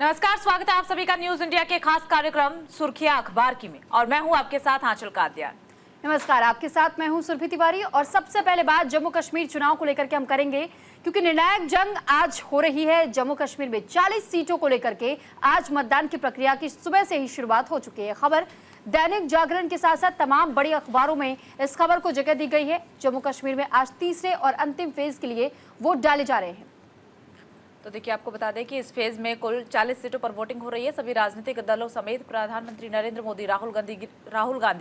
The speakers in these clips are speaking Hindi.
नमस्कार, स्वागत है आप सभी का न्यूज इंडिया के खास कार्यक्रम सुर्खियां अखबार की में और मैं हूं आपके साथ आंचल कादियान। नमस्कार, आपके साथ मैं हूं सुरभि तिवारी और सबसे पहले बात जम्मू कश्मीर चुनाव को लेकर के हम करेंगे क्योंकि निर्णायक जंग आज हो रही है। जम्मू कश्मीर में 40 सीटों को लेकर के आज मतदान की प्रक्रिया की सुबह से ही शुरुआत हो चुकी है। खबर दैनिक जागरण के साथ साथ तमाम बड़ी अखबारों में इस खबर को जगह दी गई है। जम्मू कश्मीर में आज तीसरे और अंतिम फेज के लिए वोट डाले जा रहे हैं। तो देखिए, आपको बता दें कि इस फेज में कुल 40 सीटों पर वोटिंग हो रही है। सभी राजनीतिक दलों समेत प्रधानमंत्री नरेंद्र मोदी, राहुल गांधी,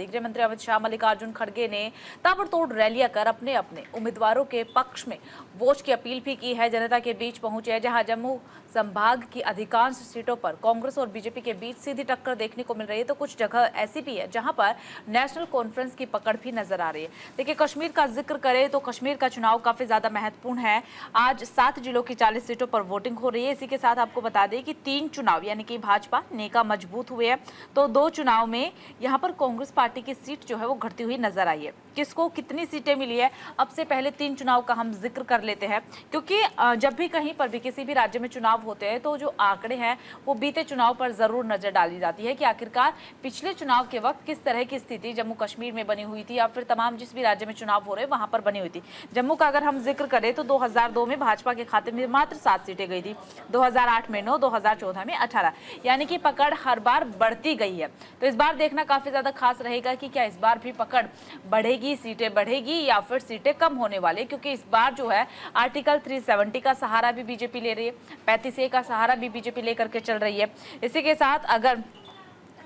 गृह मंत्री अमित शाह, मल्लिकार्जुन खड़गे ने ताबड़तोड़ रैलियां कर अपने अपने उम्मीदवारों के पक्ष में वोट की अपील भी की है। जनता के बीच पहुंचे हैं, जहां जम्मू संभाग की अधिकांश सीटों पर कांग्रेस और बीजेपी के बीच सीधी टक्कर देखने को मिल रही है, तो कुछ जगह ऐसी भी है जहां पर नेशनल कॉन्फ्रेंस की पकड़ भी नजर आ रही है। देखिए, कश्मीर का जिक्र करें तो कश्मीर का चुनाव काफी ज्यादा महत्वपूर्ण है। आज 7 जिलों की 40 सीटों पर वोटिंग हो रही है। इसी के साथ आपको बता दें कि 3 चुनाव यानी कि भाजपा नेका मजबूत हुए हैं, तो 2 चुनाव में यहां पर कांग्रेस पार्टी की सीट जो है वो घटती हुई नजर आई है। किसको कितनी सीटें मिली है, अब से पहले 3 चुनाव का हम जिक्र कर लेते हैं, क्योंकि जब भी कहीं पर भी किसी भी राज्य में चुनाव होते हैं तो जो आंकड़े हैं वो बीते चुनाव पर जरूर नजर डाली जाती है कि आखिरकार पिछले चुनाव के वक्त किस तरह की स्थिति जम्मू कश्मीर में बनी हुई थी या फिर तमाम जिस भी राज्य में चुनाव हो रहे वहां पर बनी हुई थी। जम्मू का अगर हम जिक्र करें तो 2002 में भाजपा के खाते में मात्र 7 सीटें गई थी, 2008 में 9, 2014 में 18, यानी कि पकड़ हर बार बढ़ती गई है। तो इस बार देखना काफी ज्यादा खास रहेगा कि क्या इस बार भी पकड़ बढ़ेगी, सीटें बढ़ेगी या फिर सीटें कम होने वाली, क्योंकि इस बार जो है आर्टिकल 370 का सहारा भी बीजेपी ले रही है, 35A का सहारा भी बीजेपी लेकर के चल रही है। इसी के साथ अगर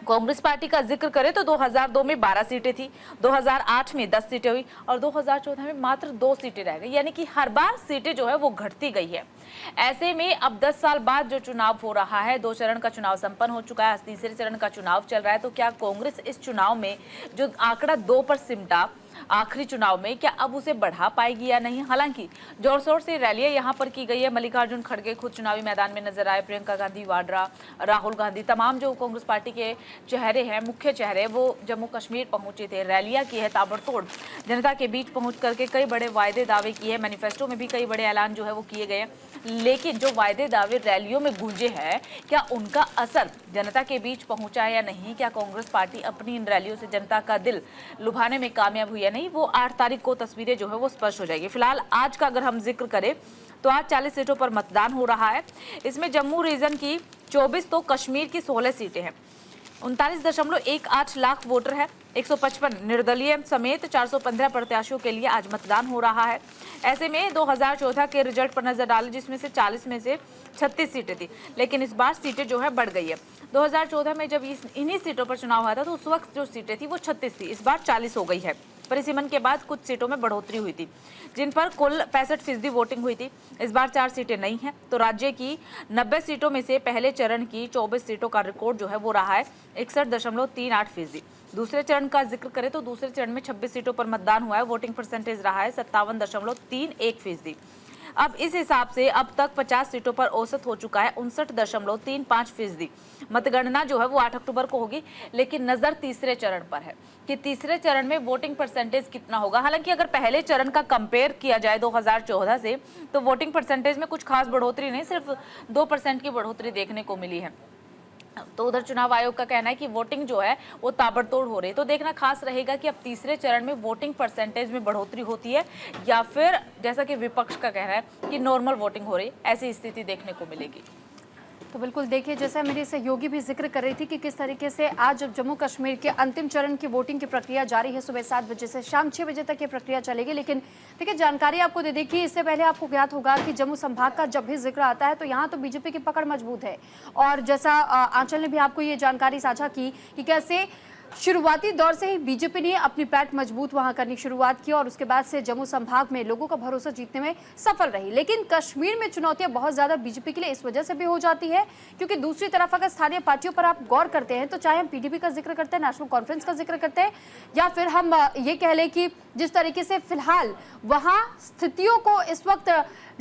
कांग्रेस पार्टी का जिक्र करें तो 2002 में 12 सीटें थी, 2008 में 10 सीटें हुई और 2014 में मात्र 2 सीटें रह गई, यानी कि हर बार सीटें जो है वो घटती गई है। ऐसे में अब 10 साल बाद जो चुनाव हो रहा है, 2 चरण का चुनाव संपन्न हो चुका है, तीसरे चरण का चुनाव चल रहा है, तो क्या कांग्रेस इस चुनाव में जो आंकड़ा 2 पर सिमटा आखिरी चुनाव में क्या अब उसे बढ़ा पाएगी या नहीं। हालांकि जोर शोर से रैलियां यहां पर की गई है। मल्लिकार्जुन खड़गे खुद चुनावी मैदान में नजर आए, प्रियंका गांधी वाड्रा, राहुल गांधी, तमाम जो कांग्रेस पार्टी के चेहरे हैं, मुख्य चेहरे, वो जम्मू कश्मीर पहुंचे थे, रैलियां की है ताबड़तोड़, जनता के बीच पहुंच करके कई बड़े वायदे दावे किए, मैनिफेस्टो में भी कई बड़े ऐलान जो है वो किए गए। लेकिन जो वायदे दावे रैलियों में गूंजे हैं, क्या उनका असर जनता के बीच पहुंचा है या नहीं। क्या कांग्रेस पार्टी अपनी इन रैलियों से जनता का दिल लुभाने में कामयाब हुई या नहीं, वो 8 तारीख को तस्वीरें जो है वो स्पष्ट हो जाएगी। फिलहाल आज का अगर हम जिक्र करें तो आज 40 सीटों पर मतदान हो रहा है। इसमें जम्मू रीजन की 24 तो कश्मीर की 16 सीटें हैं। 39.18 लाख वोटर है। 155 निर्दलीय समेत 415 प्रत्याशियों के लिए आज मतदान हो रहा है। ऐसे में 2014 के रिजल्ट पर नजर डालें, जिसमें से 40 में से 36 सीटें थी, लेकिन इस बार सीटें जो है बढ़ गई है। 2014 में जब इन्हीं सीटों पर चुनाव हुआ था तो उस वक्त जो सीटें थी वो 36 थी, इस बार 40 हो गई है। परिसीमन के बाद कुछ सीटों में बढ़ोतरी हुई थी, जिन पर कुल 65% वोटिंग हुई थी। इस बार 4 सीटें नई हैं, तो राज्य की 90 सीटों में से पहले चरण की 24 सीटों का रिकॉर्ड जो है वो रहा है 61.38%। दूसरे चरण का जिक्र करें तो दूसरे चरण में 26 सीटों पर मतदान हुआ है, वोटिंग परसेंटेज रहा है 57.31%। अब इस हिसाब से अब तक 50 सीटों पर औसत हो चुका है 59.35%। मतगणना जो है वो 8 अक्टूबर को होगी, लेकिन नजर तीसरे चरण पर है कि तीसरे चरण में वोटिंग परसेंटेज कितना होगा। हालांकि अगर पहले चरण का कंपेयर किया जाए 2014 से तो वोटिंग परसेंटेज में कुछ खास बढ़ोतरी नहीं, सिर्फ 2% की बढ़ोतरी देखने को मिली है। तो उधर चुनाव आयोग का कहना है कि वोटिंग जो है वो ताबड़तोड़ हो रही है। तो देखना खास रहेगा कि अब तीसरे चरण में वोटिंग परसेंटेज में बढ़ोतरी होती है या फिर जैसा कि विपक्ष का कहना है कि नॉर्मल वोटिंग हो रही, ऐसी स्थिति देखने को मिलेगी। तो बिल्कुल देखिए, जैसा मेरी सहयोगी भी जिक्र कर रही थी कि किस तरीके से आज जम्मू कश्मीर के अंतिम चरण की वोटिंग की प्रक्रिया जारी है। सुबह 7 बजे से शाम 6 बजे तक ये प्रक्रिया चलेगी। लेकिन देखिए, जानकारी आपको दे दें कि इससे पहले आपको ज्ञात होगा कि जम्मू संभाग का जब भी जिक्र आता है तो यहाँ तो बीजेपी की पकड़ मजबूत है। और जैसा आंचल ने भी आपको ये जानकारी साझा की कि कैसे शुरुआती दौर से ही बीजेपी ने अपनी पैठ मजबूत वहां करनी शुरुआत की और उसके बाद से जम्मू संभाग में लोगों का भरोसा जीतने में सफल रही। लेकिन कश्मीर में चुनौतियां बहुत ज्यादा बीजेपी के लिए इस वजह से भी हो जाती है क्योंकि दूसरी तरफ अगर स्थानीय पार्टियों पर आप गौर करते हैं तो चाहे हम पीडीपी का जिक्र करते हैं, नेशनल कॉन्फ्रेंस का जिक्र करते हैं, या फिर हम ये कह लें कि जिस तरीके से फिलहाल वहां स्थितियों को इस वक्त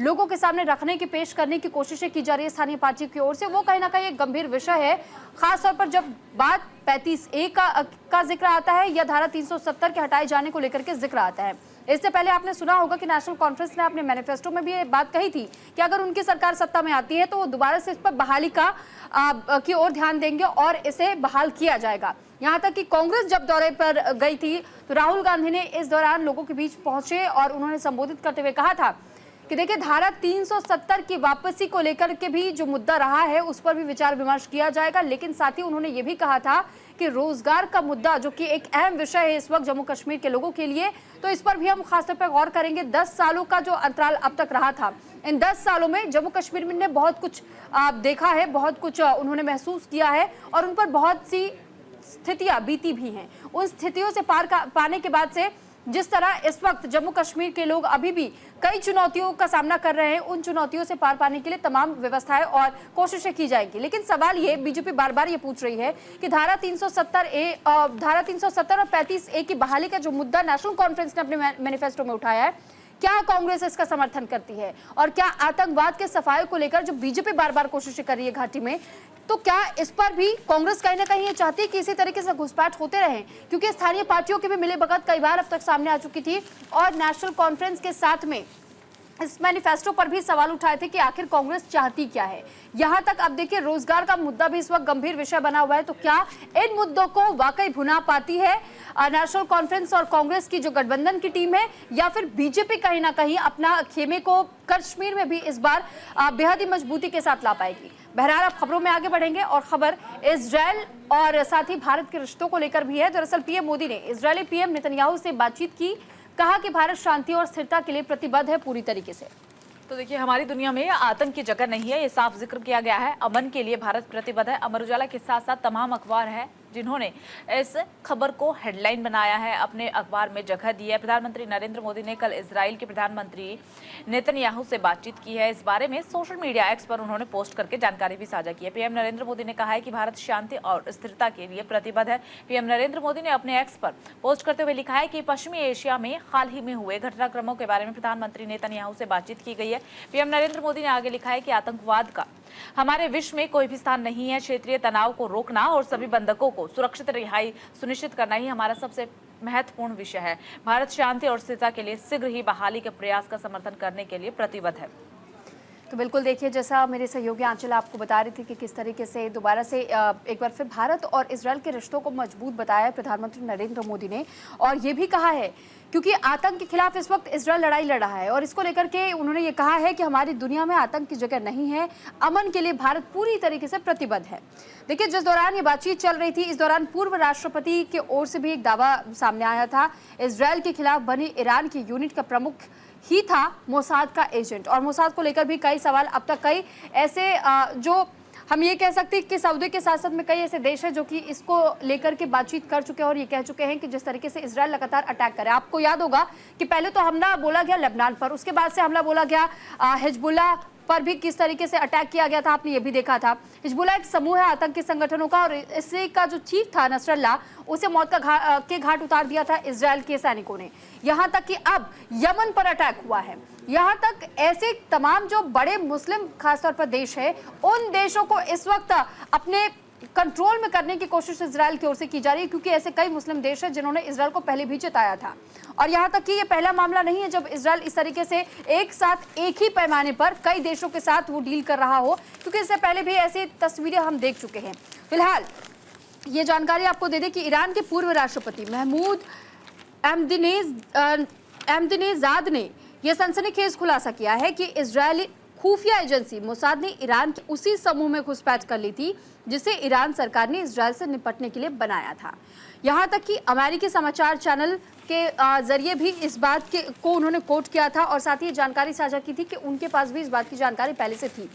लोगों के सामने रखने की, पेश करने की कोशिशें की जा रही है स्थानीय पार्टी की ओर से, वो कहीं ना कहीं एक गंभीर विषय है। खासतौर पर जब बात 35A का जिक्र आता है या धारा 370 के हटाए जाने को लेकर के जिक्र आता है। इससे पहले आपने सुना होगा कि नेशनल कॉन्फ्रेंस ने अपने मैनिफेस्टो में भी ये बात कही थी कि अगर उनकी सरकार सत्ता में आती है तो वो दोबारा से इस पर बहाली की ओर ध्यान देंगे और इसे बहाल किया जाएगा। यहाँ तक कि कांग्रेस जब दौरे पर गई थी तो राहुल गांधी ने इस दौरान लोगों के बीच पहुंचे और उन्होंने संबोधित करते हुए कहा था कि देखिए, धारा 370 की वापसी को लेकर के भी जो मुद्दा रहा है उस पर भी विचार विमर्श किया जाएगा। लेकिन साथ ही उन्होंने ये भी कहा था कि रोजगार का मुद्दा, जो कि एक अहम विषय है इस वक्त जम्मू कश्मीर के लोगों के लिए, तो इस पर भी हम खासतौर पर गौर करेंगे। 10 सालों का जो अंतराल अब तक रहा था, इन 10 सालों में जम्मू कश्मीर ने बहुत कुछ देखा है, बहुत कुछ उन्होंने महसूस किया है और उन पर बहुत सी स्थितियां बीती भी हैं। उन स्थितियों से पार पाने के बाद से जिस तरह इस वक्त जम्मू कश्मीर के लोग अभी भी कई चुनौतियों का सामना कर रहे हैं, उन चुनौतियों से पार पाने के लिए तमाम व्यवस्थाएं और कोशिशें की जाएंगी। लेकिन सवाल ये बीजेपी बार बार ये पूछ रही है कि धारा 370 और 35A की बहाली का जो मुद्दा नेशनल कॉन्फ्रेंस ने अपने मैनिफेस्टो में उठाया है, क्या कांग्रेस इसका समर्थन करती है? और क्या आतंकवाद के सफाई को लेकर जो बीजेपी बार बार कोशिशें कर रही है घाटी में, तो क्या इस पर भी कांग्रेस कहीं ना कहीं ये चाहती है कि इसी तरीके से घुसपैठ होते रहे? क्योंकि स्थानीय पार्टियों के भी मिले भगत कई बार अब तक सामने आ चुकी थी और नेशनल कॉन्फ्रेंस के साथ में इस मैनिफेस्टो पर भी सवाल उठाए थे कि आखिर कांग्रेस चाहती क्या है। यहां तक अब देखिए, रोजगार का मुद्दा भी इस वक्त गंभीर विषय बना हुआ है। तो क्या इन मुद्दों को वाकई भुना पाती है नेशनल कॉन्फ्रेंस और कांग्रेस की जो गठबंधन की टीम है, या फिर बीजेपी कहीं ना कहीं अपना खेमे को कश्मीर में भी इस बार बेहद ही मजबूती के साथ ला पाएगी? बहरहाल अब खबरों में आगे बढ़ेंगे और खबर इजरायल और साथ ही भारत के रिश्तों को लेकर भी है। दरअसल पीएम मोदी ने इजरायली पीएम नेतन्याहू से बातचीत की, कहा कि भारत शांति और स्थिरता के लिए प्रतिबद्ध है पूरी तरीके से। तो देखिए, हमारी दुनिया में आतंक की जगह नहीं है, ये साफ जिक्र किया गया है। अमन के लिए भारत प्रतिबद्ध है। अमर उजाला के साथ साथ तमाम अखबार है जिन्होंने इस खबर को हेडलाइन बनाया है, अपने अखबार में जगह दी है। प्रधानमंत्री नरेंद्र मोदी ने कल इजराइल के प्रधानमंत्री नेतन्याहू से बातचीत की है। इस बारे में सोशल मीडिया एक्स पर उन्होंने पोस्ट करके जानकारी भी साझा की है। पीएम नरेंद्र मोदी ने कहा है कि भारत शांति और स्थिरता के लिए प्रतिबद्ध है। पीएम नरेंद्र मोदी ने अपने एक्स पर पोस्ट करते हुए लिखा है कि पश्चिमी एशिया में हाल ही में हुए घटनाक्रमों के बारे में प्रधानमंत्री नेतन्याहू से बातचीत की गई है। पीएम नरेंद्र मोदी ने आगे लिखा है कि आतंकवाद का हमारे विश्व में कोई भी स्थान नहीं है। क्षेत्रीय तनाव को रोकना और सभी बंधकों को सुरक्षित रिहाई सुनिश्चित करना ही हमारा सबसे महत्वपूर्ण विषय है। भारत शांति और स्थिरता के लिए शीघ्र ही बहाली के प्रयास का समर्थन करने के लिए प्रतिबद्ध है। तो बिल्कुल देखिए, जैसा मेरे सहयोगी आंचल आपको बता रही थी कि किस तरीके से दोबारा से एक बार फिर भारत और इजरायल के रिश्तों को मजबूत बताया है प्रधानमंत्री नरेंद्र मोदी ने, और ये भी कहा है क्योंकि आतंक के खिलाफ इस वक्त इजरायल लड़ाई लड़ रहा है और इसको लेकर के उन्होंने ये कहा है कि हमारी दुनिया में आतंक की जगह नहीं है, अमन के लिए भारत पूरी तरीके से प्रतिबद्ध है। देखिए, जिस दौरान ये बातचीत चल रही थी, इस दौरान पूर्व राष्ट्रपति की ओर से भी एक दावा सामने आया था। इजरायल के खिलाफ बनी ईरान की यूनिट का प्रमुख ही था मोसाद का एजेंट, और मोसाद को लेकर भी कई सवाल अब तक कई ऐसे जो हम ये कह सकते हैं कि सऊदी के साथ साथ में कई ऐसे देश हैं जो कि इसको लेकर के बातचीत कर चुके हैं और ये कह चुके हैं कि जिस तरीके से इजरायल लगातार अटैक करे। आपको याद होगा कि पहले तो हमला बोला गया लेबनान पर, उसके बाद से हमला बोला गया हिजबुल्लाह पर भी किस तरीके से अटैक किया गया था, आपने ये भी देखा था। हिजबुल्लाह एक समूह है आतंकी संगठनों का और इससे का जो चीफ था नसरल्लाह, उसे मौत के घाट उतार दिया था इजरायल के सैनिकों ने। यहाँ तक कि अब यमन पर अटैक हुआ है। यहाँ तक ऐसे तमाम जो बड़े मुस्लिम खासतौर पर देश है, उन देशों को इस वक्त अपने कंट्रोल में करने की कोशिश इजरायल की ओर से की जा रही है, क्योंकि ऐसे कई मुस्लिम देश हैं जिन्होंने इजरायल को पहले भी चेताया था। और यहाँ तक कि ये पहला मामला नहीं है जब इजरायल इस तरीके से एक साथ एक ही पैमाने पर कई देशों के साथ वो डील कर रहा हो, क्योंकि इससे पहले भी ऐसी तस्वीरें हम देख चुके हैं। फिलहाल ये जानकारी आपको दे दें कि ईरान के पूर्व राष्ट्रपति महमूद अहमदिनेजाद ने यह सनसनीखेज खुलासा किया है कि इजरायली खुफिया एजेंसी मोसाद ने ईरान के उसी समूह में घुसपैठ कर ली थी जिसे ईरान सरकार ने इजरायल से निपटने के लिए बनाया था। यहाँ तक कि अमेरिकी समाचार चैनल के जरिए भी इस बात को उन्होंने कोट किया था और साथ ही जानकारी साझा की थी कि उनके पास भी इस बात की जानकारी पहले से थी।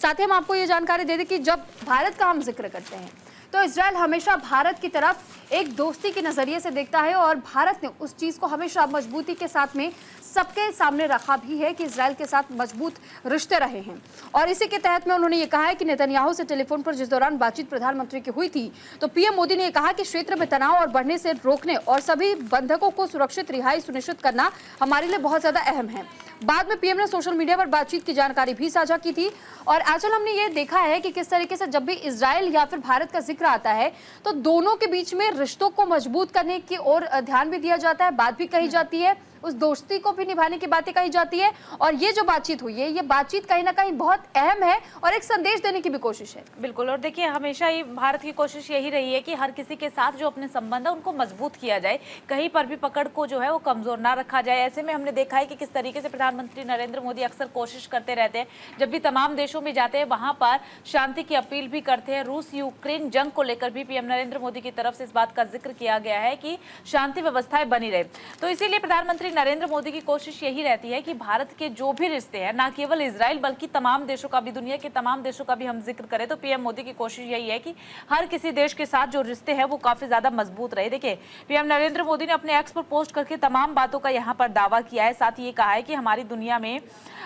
साथ ही हम आपको ये जानकारी दे दें कि जब भारत का हम जिक्र करते हैं तो इजरायल हमेशा भारत की तरफ एक दोस्ती के नजरिए से देखता है और भारत ने उस चीज को हमेशा मजबूती के साथ में सबके सामने रखा भी है कि इजरायल के साथ मजबूत रिश्ते रहे हैं। और इसी के तहत में उन्होंने ये कहा है कि नेतन्याहू से टेलीफोन पर जिस दौरान बातचीत प्रधानमंत्री की हुई थी तो पीएम मोदी ने कहा कि क्षेत्र में तनाव और बढ़ने से रोकने और सभी बंधकों को सुरक्षित रिहाई सुनिश्चित करना हमारे लिए बहुत ज्यादा अहम है। बाद में पीएम ने सोशल मीडिया पर बातचीत की जानकारी भी साझा की थी। और आजकल हमने ये देखा है कि किस तरीके से जब भी इजरायल या फिर भारत का जिक्र आता है तो दोनों के बीच में रिश्तों को मजबूत करने की ओर ध्यान भी दिया जाता है, बात भी कही जाती है उस दोस्ती को भी निभाने की बातें कही जाती है। और ये जो बातचीत हुई है, ये बातचीत कहीं ना कहीं बहुत अहम है और एक संदेश देने की भी कोशिश है। बिल्कुल, और देखिए हमेशा ही भारत की कोशिश यही रही है कि हर किसी के साथ जो अपने संबंध है उनको मजबूत किया जाए, कहीं पर भी पकड़ को जो है वो कमजोर ना रखा जाए। ऐसे में हमने देखा है कि किस तरीके से प्रधानमंत्री नरेंद्र मोदी अक्सर कोशिश करते रहते हैं, जब भी तमाम देशों में जाते हैं वहां पर शांति की अपील भी करते हैं। रूस यूक्रेन जंग को लेकर भी पीएम नरेंद्र मोदी की तरफ से इस बात का जिक्र किया गया है कि शांति व्यवस्थाएं बनी रहे। तो इसीलिए प्रधानमंत्री नरेंद्र मोदी की कोशिश यही रहती है कि भारत के जो भी रिश्ते हैं, ना केवल इजराइल बल्कि तमाम देशों का भी, दुनिया के तमाम देशों का भी हम जिक्र करें तो पीएम मोदी की कोशिश यही है कि हर किसी देश के साथ जो रिश्ते हैं वो काफी ज्यादा मजबूत रहे। देखिए पीएम नरेंद्र मोदी ने अपने एक्स पर पोस्ट करके तमाम बातों का यहाँ पर दावा किया है, साथ ही ये कहा है कि हमारी दुनिया में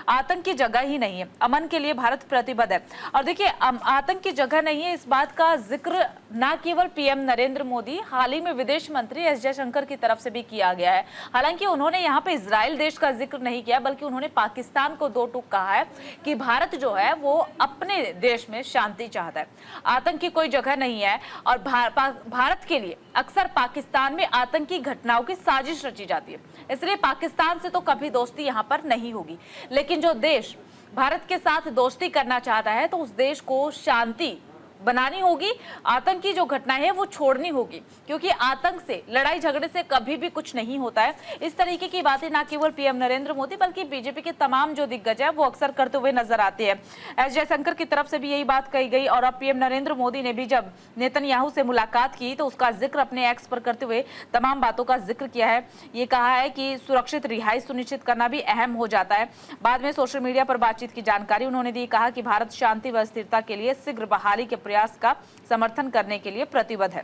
आतंक की जगह ही नहीं है, अमन के लिए भारत प्रतिबद्ध है। और देखिए आतंक की जगह नहीं है, इस बात का जिक्र न केवल पीएम नरेंद्र मोदी, हाल ही में विदेश मंत्री एस जयशंकर की तरफ से भी किया गया है। हालांकि उन्होंने यहाँ पे इजराइल देश का जिक्र नहीं किया, बल्कि उन्होंने पाकिस्तान को दो टूक कहा है कि भारत जो है वो अपने देश में शांति चाहता है, आतंक की कोई जगह नहीं है। और भारत के लिए अक्सर पाकिस्तान में आतंकी घटनाओं की साजिश रची जाती है, इसलिए पाकिस्तान से तो कभी दोस्ती यहाँ पर नहीं होगी। लेकिन जो देश भारत के साथ दोस्ती करना चाहता है तो उस देश को शांति बनानी होगी, आतंक की जो घटनाएं है वो छोड़नी होगी, क्योंकि आतंक से, लड़ाई झगड़े से कभी भी कुछ नहीं होता है। इस तरीके की बातें ना केवल पीएम नरेंद्र मोदी बल्कि बीजेपी के तमाम जो दिग्गज है वो अक्सर करते हुए नजर आते हैं। एस जयशंकर की तरफ से भी यही बात कही गई और अब पीएम नरेंद्र मोदी ने भी जब नेतन्याहू से मुलाकात की तो उसका जिक्र अपने एक्स पर करते हुए तमाम बातों का जिक्र किया है। ये कहा है कि सुरक्षित रिहाई सुनिश्चित करना भी अहम हो जाता है। बाद में सोशल मीडिया पर बातचीत की जानकारी उन्होंने दी, कहा कि भारत शांति व स्थिरता के लिए शीघ्र बहाली के प्रयास का समर्थन करने के लिए प्रतिबद्ध है।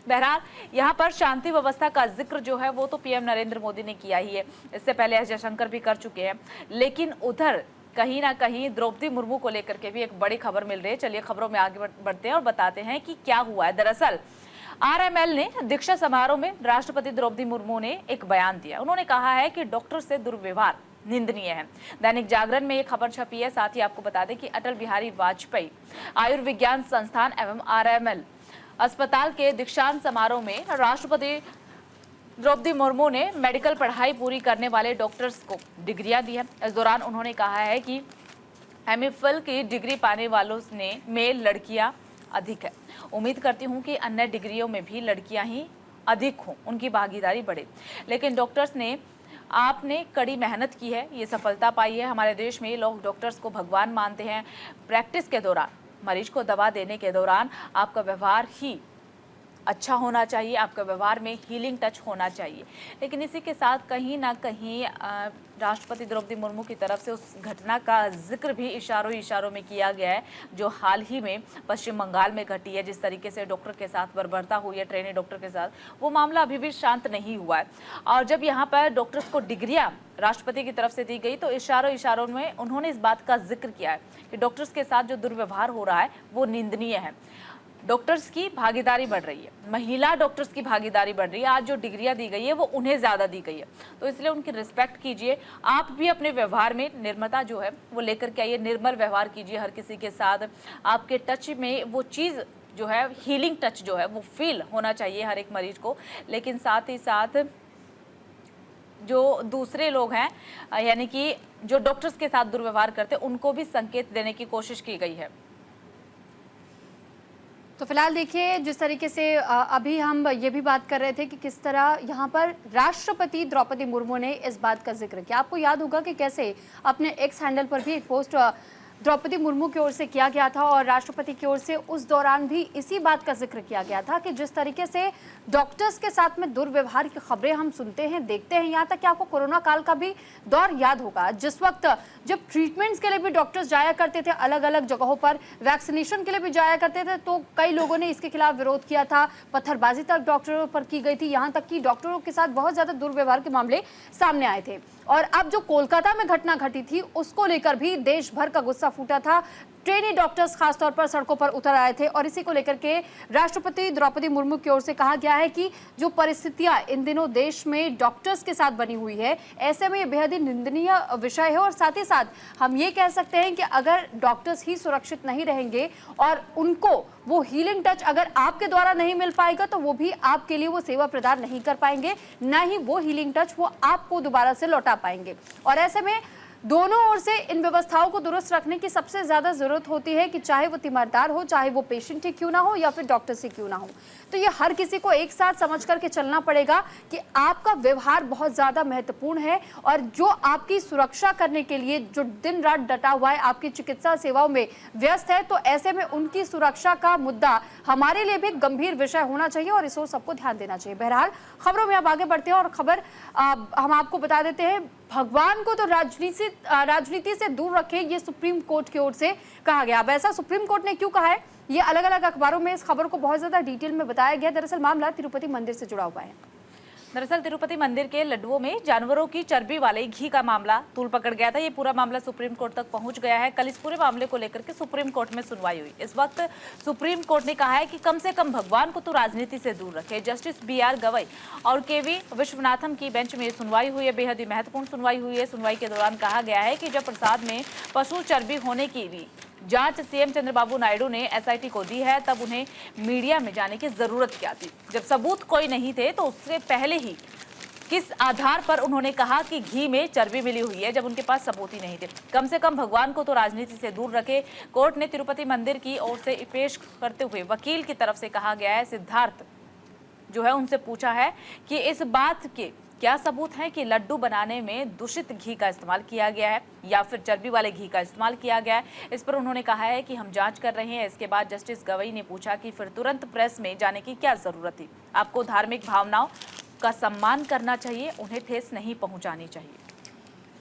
बहरहाल यहाँ पर शांति व्यवस्था का जिक्र जो है वो तो पीएम नरेंद्र मोदी ने किया ही है, इससे पहले एस जयशंकर भी कर चुके हैं। लेकिन उधर कहीं ना कहीं द्रौपदी मुर्मू को लेकर के भी एक बड़ी खबर मिल रही है। चलिए खबरों में आगे बढ़ते हैं और बताते हैं कि क्या हुआ है। दरअसल आरएमएल ने दीक्षा समारोह में राष्ट्रपति द्रौपदी मुर्मू ने एक बयान दिया। उन्होंने कहा है कि डॉक्टर से दुर्व्यवहार निंदनीय है। दैनिक जागरण में ये खबर छपी है। साथ ही आपको बता दें कि अटल बिहारी वाजपेयी आयुर्विज्ञान संस्थान एवं आरएमएल अस्पताल के दीक्षांत समारोह में राष्ट्रपति द्रौपदी मुर्मू ने मेडिकल पढ़ाई पूरी करने वाले डॉक्टर्स को डिग्रियां दी है। इस दौरान उन्होंने कहा है कि एमफिल की डिग्री पाने वालों में लड़कियां अधिक है। उम्मीद करती हूं कि अन्य डिग्रियों में भी लड़कियां ही अधिक हों, उनकी भागीदारी बढ़े। लेकिन डॉक्टर्स ने आपने कड़ी मेहनत की है, ये सफलता पाई है। हमारे देश में लोग डॉक्टर्स को भगवान मानते हैं। प्रैक्टिस के दौरान, मरीज को दवा देने के दौरान आपका व्यवहार ही अच्छा होना चाहिए, आपका व्यवहार में हीलिंग टच होना चाहिए। लेकिन इसी के साथ कहीं ना कहीं राष्ट्रपति द्रौपदी मुर्मू की तरफ से उस घटना का जिक्र भी इशारों में किया गया है जो हाल ही में पश्चिम बंगाल में घटी है। जिस तरीके से डॉक्टर के साथ बर्बरता हुई है, ट्रेनी डॉक्टर के साथ, वो मामला अभी भी शांत नहीं हुआ है। और जब यहाँ पर डॉक्टर्स को डिग्रियां राष्ट्रपति की तरफ से दी गई तो इशारों में उन्होंने इस बात का जिक्र किया है कि डॉक्टर्स के साथ जो दुर्व्यवहार हो रहा है वो निंदनीय है। डॉक्टर्स की भागीदारी बढ़ रही है, महिला डॉक्टर्स की भागीदारी बढ़ रही है। आज जो डिग्रियां दी गई है वो उन्हें ज़्यादा दी गई है, तो इसलिए उनकी रिस्पेक्ट कीजिए। आप भी अपने व्यवहार में निर्मलता जो है वो लेकर के आइए, निर्मल व्यवहार कीजिए हर किसी के साथ। आपके टच में वो चीज़ जो है, हीलिंग टच जो है वो फील होना चाहिए हर एक मरीज को। लेकिन साथ ही साथ जो दूसरे लोग हैं, यानी कि जो डॉक्टर्स के साथ दुर्व्यवहार करते हैं, उनको भी संकेत देने की कोशिश की गई है। तो फिलहाल देखिए, जिस तरीके से अभी हम ये भी बात कर रहे थे कि किस तरह यहाँ पर राष्ट्रपति द्रौपदी मुर्मू ने इस बात का जिक्र किया। आपको याद होगा कि कैसे अपने एक्स हैंडल पर भी एक पोस्ट द्रौपदी मुर्मू की ओर से किया गया था और राष्ट्रपति की ओर से उस दौरान भी इसी बात का जिक्र किया गया था कि जिस तरीके से डॉक्टर्स के साथ में दुर्व्यवहार की खबरें हम सुनते हैं, देखते हैं। यहाँ तक कि आपको कोरोना काल का भी दौर याद होगा, जिस वक्त जब ट्रीटमेंट्स के लिए भी डॉक्टर्स जाया करते थे, अलग अलग जगहों पर वैक्सीनेशन के लिए भी जाया करते थे, तो कई लोगों ने इसके खिलाफ विरोध किया था। पत्थरबाजी तक डॉक्टरों पर की गई थी, यहाँ तक कि डॉक्टरों के साथ बहुत ज्यादा दुर्व्यवहार के मामले सामने आए थे। और अब जो कोलकाता में घटना घटी थी उसको लेकर भी देश भर का गुस्सा फूटा था। ट्रेनी डॉक्टर्स खासतौर पर सड़कों पर उतर आए थे और इसी को लेकर के राष्ट्रपति द्रौपदी मुर्मू की ओर से कहा गया है कि जो परिस्थितियां इन दिनों देश में डॉक्टर्स के साथ बनी हुई है, ऐसे में ये बेहद ही निंदनीय विषय है। और साथ ही साथ हम ये कह सकते हैं कि अगर डॉक्टर्स ही सुरक्षित नहीं रहेंगे और उनको वो हीलिंग टच अगर आपके द्वारा नहीं मिल पाएगा तो वो भी आपके लिए वो सेवा प्रदान नहीं कर पाएंगे, ना ही वो हीलिंग टच वो आपको दोबारा से लौटा पाएंगे। और ऐसे में दोनों ओर से इन व्यवस्थाओं को दुरुस्त रखने की सबसे ज्यादा जरूरत होती है कि चाहे वो तीमारदार हो, चाहे वो पेशेंट ही क्यों ना हो या फिर डॉक्टर से क्यों ना हो। तो ये हर किसी को एक साथ समझ करके चलना पड़ेगा कि आपका व्यवहार बहुत ज्यादा महत्वपूर्ण है और जो आपकी सुरक्षा करने के लिए जो दिन रात डटा हुआ है, आपकी चिकित्सा सेवाओं में व्यस्त है, तो ऐसे में उनकी सुरक्षा का मुद्दा हमारे लिए भी गंभीर विषय होना चाहिए और इस ओर सबको ध्यान देना चाहिए। बहरहाल खबरों में अब आगे बढ़ते हैं और खबर हम आपको बता देते हैं, भगवान को तो राजनीति से दूर रखें, ये सुप्रीम कोर्ट की ओर से कहा गया। अब ऐसा सुप्रीम कोर्ट ने क्यों कहा है, ये अलग अलग अखबारों में इस खबर को बहुत ज्यादा डिटेल में बताया गया। दरअसल मामला तिरुपति मंदिर से जुड़ा हुआ है। दरअसल तिरुपति मंदिर के लड्डुओं में जानवरों की चर्बी वाले घी का मामला तूल पकड़ गया था। ये पूरा मामला सुप्रीम कोर्ट तक पहुंच गया है। कल इस पूरे मामले को लेकर के सुप्रीम कोर्ट में सुनवाई हुई। इस वक्त सुप्रीम कोर्ट ने कहा है कि कम से कम भगवान को तो राजनीति से दूर रखे। जस्टिस BR गवई और KV विश्वनाथम की बेंच में सुनवाई हुई है। बेहद ही महत्वपूर्ण सुनवाई हुई है। सुनवाई के दौरान कहा गया है कि जब प्रसाद में पशु चर्बी होने की भी जांच CM चंद्रबाबू नायडू ने SIT को दी है, तब उन्हें मीडिया में जाने की जरूरत क्या थी? जब सबूत कोई नहीं थे तो उससे पहले ही किस आधार पर उन्होंने कहा कि घी में चर्बी मिली हुई है, जब उनके पास सबूत ही नहीं थे? कम से कम भगवान को तो राजनीति से दूर रखे। कोर्ट ने तिरुपति मंदिर की ओर से पेश करते हुए वकील की तरफ से कहा गया है, सिद्धार्थ जो है उनसे पूछा है कि इस बात के क्या सबूत है कि लड्डू बनाने में दूषित घी का इस्तेमाल किया गया है या फिर चर्बी वाले घी का इस्तेमाल किया गया है। इस पर उन्होंने कहा है कि हम जांच कर रहे हैं। इसके बाद जस्टिस गवई ने पूछा कि फिर तुरंत प्रेस में जाने की क्या जरूरत थी? आपको धार्मिक भावनाओं का सम्मान करना चाहिए, उन्हें ठेस नहीं पहुंचानी चाहिए।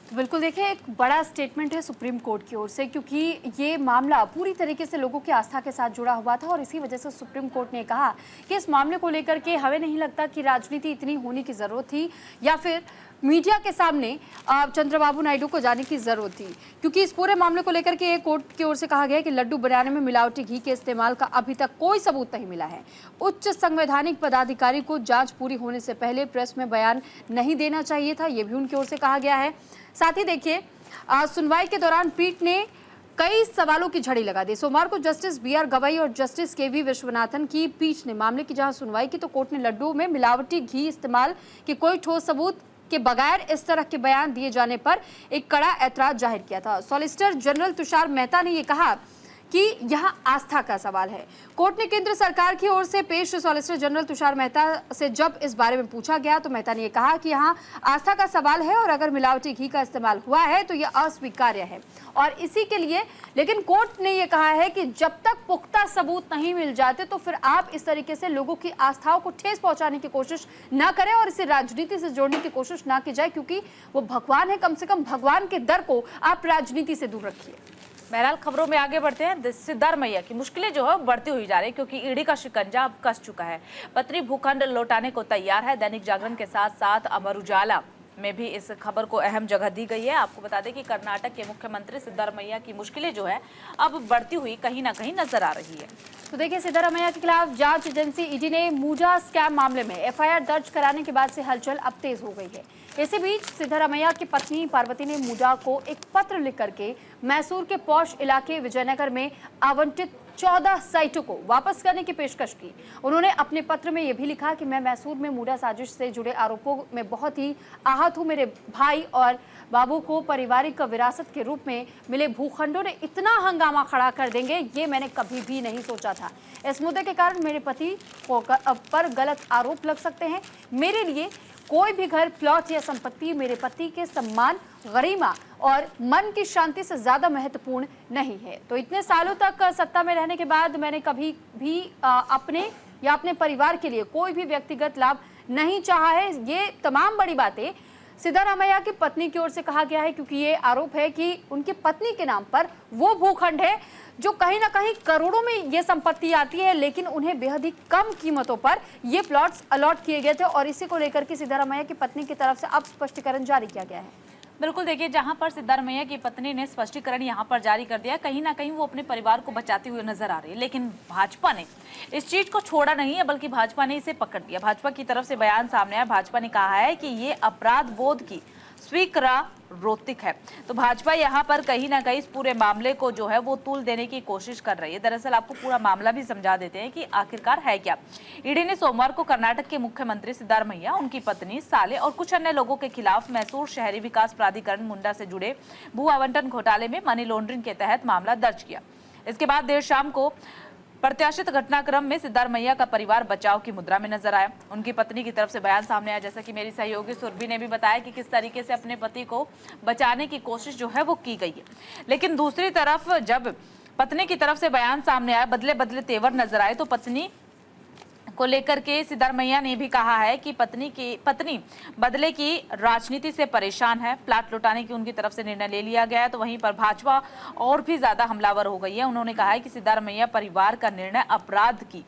तो बिल्कुल देखिए, एक बड़ा स्टेटमेंट है सुप्रीम कोर्ट की ओर से, क्योंकि ये मामला पूरी तरीके से लोगों की आस्था के साथ जुड़ा हुआ था और इसी वजह से सुप्रीम कोर्ट ने कहा कि इस मामले को लेकर के हमें नहीं लगता कि राजनीति इतनी होने की जरूरत थी या फिर मीडिया के सामने चंद्रबाबू नायडू को जाने की जरूरत थी, क्योंकि इस पूरे मामले को लेकर के कोर्ट की ओर से कहा गया कि लड्डू बनाने में मिलावटी घी के इस्तेमाल का अभी तक कोई सबूत नहीं मिला है। उच्च संवैधानिक पदाधिकारी को जांच पूरी होने से पहले प्रेस में बयान नहीं देना चाहिए था, ये भी उनकी ओर से कहा गया है। साथ ही देखिए, सुनवाई के दौरान पीठ ने कई सवालों की झड़ी लगा दी। सोमवार को जस्टिस BR गवई और जस्टिस KV विश्वनाथन की पीठ ने मामले की जहां सुनवाई की तो कोर्ट ने लड्डू में मिलावटी घी इस्तेमाल के कोई ठोस सबूत के बगैर इस तरह के बयान दिए जाने पर एक कड़ा ऐतराज जाहिर किया था। सॉलिसिटर जनरल तुषार मेहता ने यह कहा कि यह आस्था का सवाल है। कोर्ट ने केंद्र सरकार की ओर से पेश सॉलिसिटर जनरल तुषार मेहता से जब इस बारे में पूछा गया तो मेहता ने यह कहा कि यहाँ आस्था का सवाल है और अगर मिलावटी घी का इस्तेमाल हुआ है तो यह अस्वीकार्य है और इसी के लिए, लेकिन कोर्ट ने यह कहा है कि जब तक पुख्ता सबूत नहीं मिल जाते तो फिर आप इस तरीके से लोगों की आस्थाओं को ठेस पहुंचाने की कोशिश ना करें और इसे राजनीति से जोड़ने की कोशिश ना की जाए, क्योंकि वो भगवान है। कम से कम भगवान के दर को आप राजनीति से दूर रखिए। बहरहाल खबरों में आगे बढ़ते हैं। सिद्धारमैया की मुश्किलें जो है बढ़ती हुई जा रही है, क्योंकि ईडी का शिकंजा अब कस चुका है। पत्नी भूखंड लौटाने को तैयार है। दैनिक जागरण के साथ साथ अमर उजाला में भी इस खबर को अहम जगह दी गई है। आपको बता दें कि कर्नाटक के मुख्यमंत्री सिद्धारमैया की मुश्किलें जो है अब बढ़ती हुई कहीं ना कहीं नजर आ रही है। तो देखिए, सिद्धारमैया के खिलाफ जांच एजेंसी ईडी ने मूजा स्कैम मामले में FIR दर्ज कराने के बाद से हलचल अब तेज हो गई है। इसी बीच सिद्धारमैया की पत्नी पार्वती ने मूजा को एक पत्र लिख करके मैसूर के पौष इलाके विजयनगर में आवंटित 14 साइटों को वापस करने की पेशकश की। उन्होंने अपने पत्र में यह भी लिखा कि मैं मैसूर में मूडा साजिश से जुड़े आरोपों में बहुत ही आहत हूं। मेरे भाई और बाबू को पारिवारिक विरासत के रूप में मिले भूखंडों ने इतना हंगामा खड़ा कर देंगे, ये मैंने कभी भी नहीं सोचा था। इस मुद्दे के कारण मेरे पति पर गलत आरोप लग सकते हैं। मेरे लिए कोई भी घर, प्लॉट या संपत्ति मेरे पति के सम्मान, गरिमा और मन की शांति से ज्यादा महत्वपूर्ण नहीं है। तो इतने सालों तक सत्ता में रहने के बाद मैंने कभी भी अपने या अपने परिवार के लिए कोई भी व्यक्तिगत लाभ नहीं चाहा है। ये तमाम बड़ी बातें सिद्धारमैया की पत्नी की ओर से कहा गया है, क्योंकि ये आरोप है कि उनकी पत्नी के नाम पर वो भूखंड है जो कहीं ना कहीं करोड़ों में ये संपत्ति आती है, लेकिन उन्हें बेहद ही कम कीमतों पर ये प्लॉट्स अलॉट किए गए थे और इसी को लेकर के सिद्धारमैया की पत्नी की तरफ से अब स्पष्टीकरण जारी किया गया है। बिल्कुल देखिए, जहां पर सिद्धारमैया की पत्नी ने स्पष्टीकरण यहां पर जारी कर दिया, कहीं ना कहीं वो अपने परिवार को बचाते हुए नजर आ रही है, लेकिन भाजपा ने इस चीज को छोड़ा नहीं है, बल्कि भाजपा ने इसे पकड़ लिया। भाजपा की तरफ से बयान सामने आया, भाजपा ने कहा है कि ये अपराध बोध की स्वीकारोक्तिक है। तो भाजपा यहाँ पर कहीं ना कहीं इस पूरे मामले को जो है वो तूल देने की कोशिश कर रही है। दरअसल आपको पूरा मामला भी समझा देते हैं कि आखिरकार है क्या। ईडी ने सोमवार को कर्नाटक के मुख्यमंत्री सिद्धारमैया, उनकी पत्नी, साले और कुछ अन्य लोगों के खिलाफ मैसूर शहरी विकास प्राधिकरण मुंडा से जुड़े भू आवंटन घोटाले में मनी लॉन्ड्रिंग के तहत मामला दर्ज किया। इसके बाद देर शाम को प्रत्याशित घटनाक्रम में सिद्धारमैया का परिवार बचाव की मुद्रा में नजर आया। उनकी पत्नी की तरफ से बयान सामने आया, जैसा कि मेरी सहयोगी सुरभि ने भी बताया कि किस तरीके से अपने पति को बचाने की कोशिश जो है वो की गई है। लेकिन दूसरी तरफ जब पत्नी की तरफ से बयान सामने आया, बदले बदले तेवर नजर आए, तो पत्नी को लेकर के सिद्धारमैया ने भी कहा है कि पत्नी बदले की राजनीति से परेशान है। प्लाट लौटाने की उनकी तरफ से निर्णय ले लिया गया है। तो वहीं पर भाजपा और भी ज्यादा हमलावर हो गई है। उन्होंने कहा है कि सिद्धारमैया परिवार का निर्णय अपराध की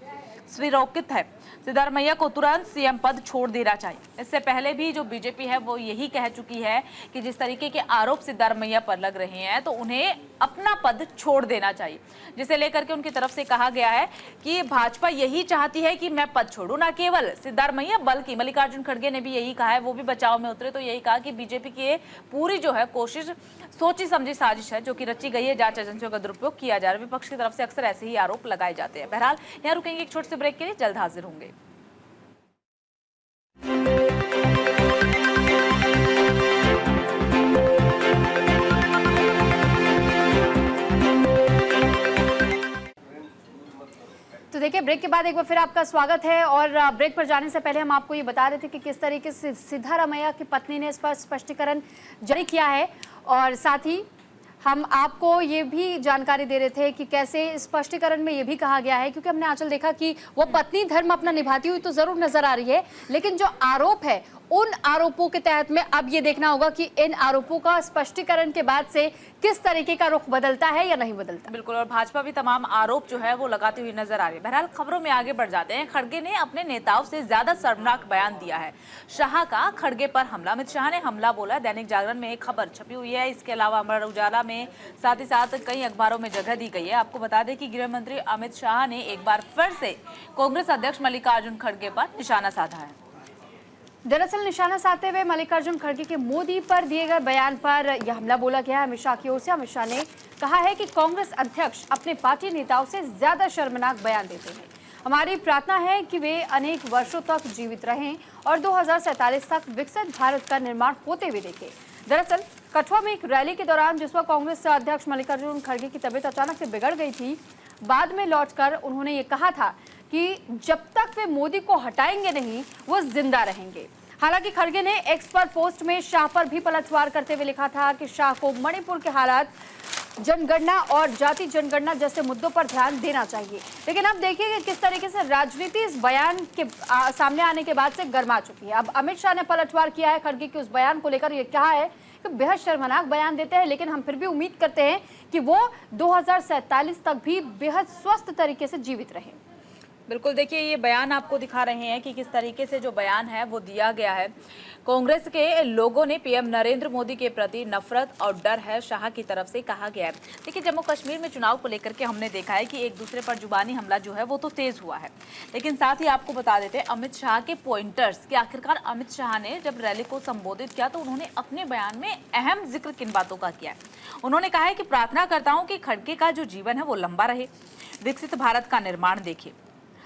स्वीकारोक्तिक है। सिद्धारमैया को तुरंत सीएम पद छोड़ देना चाहिए। इससे पहले भी जो बीजेपी है वो यही कह चुकी है कि जिस तरीके के आरोप सिद्धारमैया पर लग रहे हैं तो उन्हें अपना पद छोड़ देना चाहिए, जिसे लेकर के उनकी तरफ से कहा गया है कि भाजपा यही चाहती है कि मैं पद छोड़ूं। ना केवल सिद्धारमैया बल्कि मल्लिकार्जुन खड़गे ने भी यही कहा है, वो भी बचाव में उतरे तो यही कहा कि बीजेपी की पूरी जो है कोशिश सोची समझी साजिश है जो कि रची गई है, जांच एजेंसियों का दुरुपयोग किया जा रहा है। विपक्ष की तरफ से अक्सर ऐसे ही आरोप लगाए जाते हैं। बहरहाल यहाँ रुकेंगे एक छोटे से ब्रेक के लिए, जल्द हाजिर होंगे। तो देखिए, ब्रेक के बाद एक बार फिर आपका स्वागत है। और ब्रेक पर जाने से पहले हम आपको ये बता रहे थे कि किस तरीके से सिद्धारमैया की पत्नी ने इस पर स्पष्टीकरण जारी किया है, और साथ ही हम आपको ये भी जानकारी दे रहे थे कि कैसे स्पष्टीकरण में ये भी कहा गया है, क्योंकि हमने आंचल देखा कि वो पत्नी धर्म अपना निभाती हुई तो जरूर नजर आ रही है, लेकिन जो आरोप है उन आरोपों के तहत में अब ये देखना होगा कि इन आरोपों का स्पष्टीकरण के बाद से किस तरीके का रुख बदलता है या नहीं बदलता। बिल्कुल, और भाजपा भी तमाम आरोप जो है वो लगाती हुई नजर आ रही है। बहरहाल खबरों में आगे बढ़ जाते हैं। खड़गे ने अपने नेताओं से ज्यादा शर्मनाक बयान दिया है। शाह का खड़गे पर हमला, अमित शाह ने हमला बोला। दैनिक जागरण में एक खबर छपी हुई है, इसके अलावा अमर उजाला में, साथ ही साथ कई अखबारों में जगह दी गई है। आपको बता दें कि गृह मंत्री अमित शाह ने एक बार फिर से कांग्रेस अध्यक्ष मल्लिकार्जुन खड़गे पर निशाना साधा है। दरअसल निशाना साधते हुए मल्लिकार्जुन खड़गे के मोदी पर दिए गए बयान पर यह हमला बोला गया है अमित शाह की ओर से। अमित शाह ने कहा है कि कांग्रेस अध्यक्ष अपने पार्टी नेताओं से ज्यादा शर्मनाक बयान देते हैं। हमारी प्रार्थना है कि वे अनेक वर्षों तक जीवित रहें और 2047 तक विकसित भारत का निर्माण होते हुए देखें। दरअसल कठुआ में एक रैली के दौरान जिस वक्त कांग्रेस अध्यक्ष मल्लिकार्जुन खड़गे की तबीयत अचानक से बिगड़ गई थी, बाद में लौटकर उन्होंने ये कहा था कि जब तक वे मोदी को हटाएंगे नहीं वो जिंदा रहेंगे। हालांकि खड़गे ने एक्स पर पोस्ट में शाह पर भी पलटवार करते हुए लिखा था कि शाह को मणिपुर के हालात, जनगणना और जाति जनगणना जैसे मुद्दों पर ध्यान देना चाहिए। लेकिन अब देखिए कि किस तरीके से राजनीति इस बयान के सामने आने के बाद से गर्मा चुकी है। अब अमित शाह ने पलटवार किया है खड़गे के उस बयान को लेकर। ये कहा है कि बेहद शर्मनाक बयान देते हैं, लेकिन हम फिर भी उम्मीद करते हैं कि वो 2047 तक भी बेहद स्वस्थ तरीके से जीवित रहे। बिल्कुल, देखिए ये बयान आपको दिखा रहे हैं कि किस तरीके से जो बयान है वो दिया गया है। कांग्रेस के लोगों ने पीएम नरेंद्र मोदी के प्रति नफरत और डर है, शाह की तरफ से कहा गया है। देखिए, जम्मू कश्मीर में चुनाव को लेकर के हमने देखा है कि एक दूसरे पर जुबानी हमला जो है वो तो तेज हुआ है, लेकिन साथ ही आपको बता देते हैं अमित शाह के पॉइंटर्स कि आखिरकार अमित शाह ने जब रैली को संबोधित किया तो उन्होंने अपने बयान में अहम जिक्र किन बातों का किया है। उन्होंने कहा है कि प्रार्थना करता हूँ कि खड़गे का जो जीवन है वो लंबा रहे, विकसित भारत का निर्माण देखे।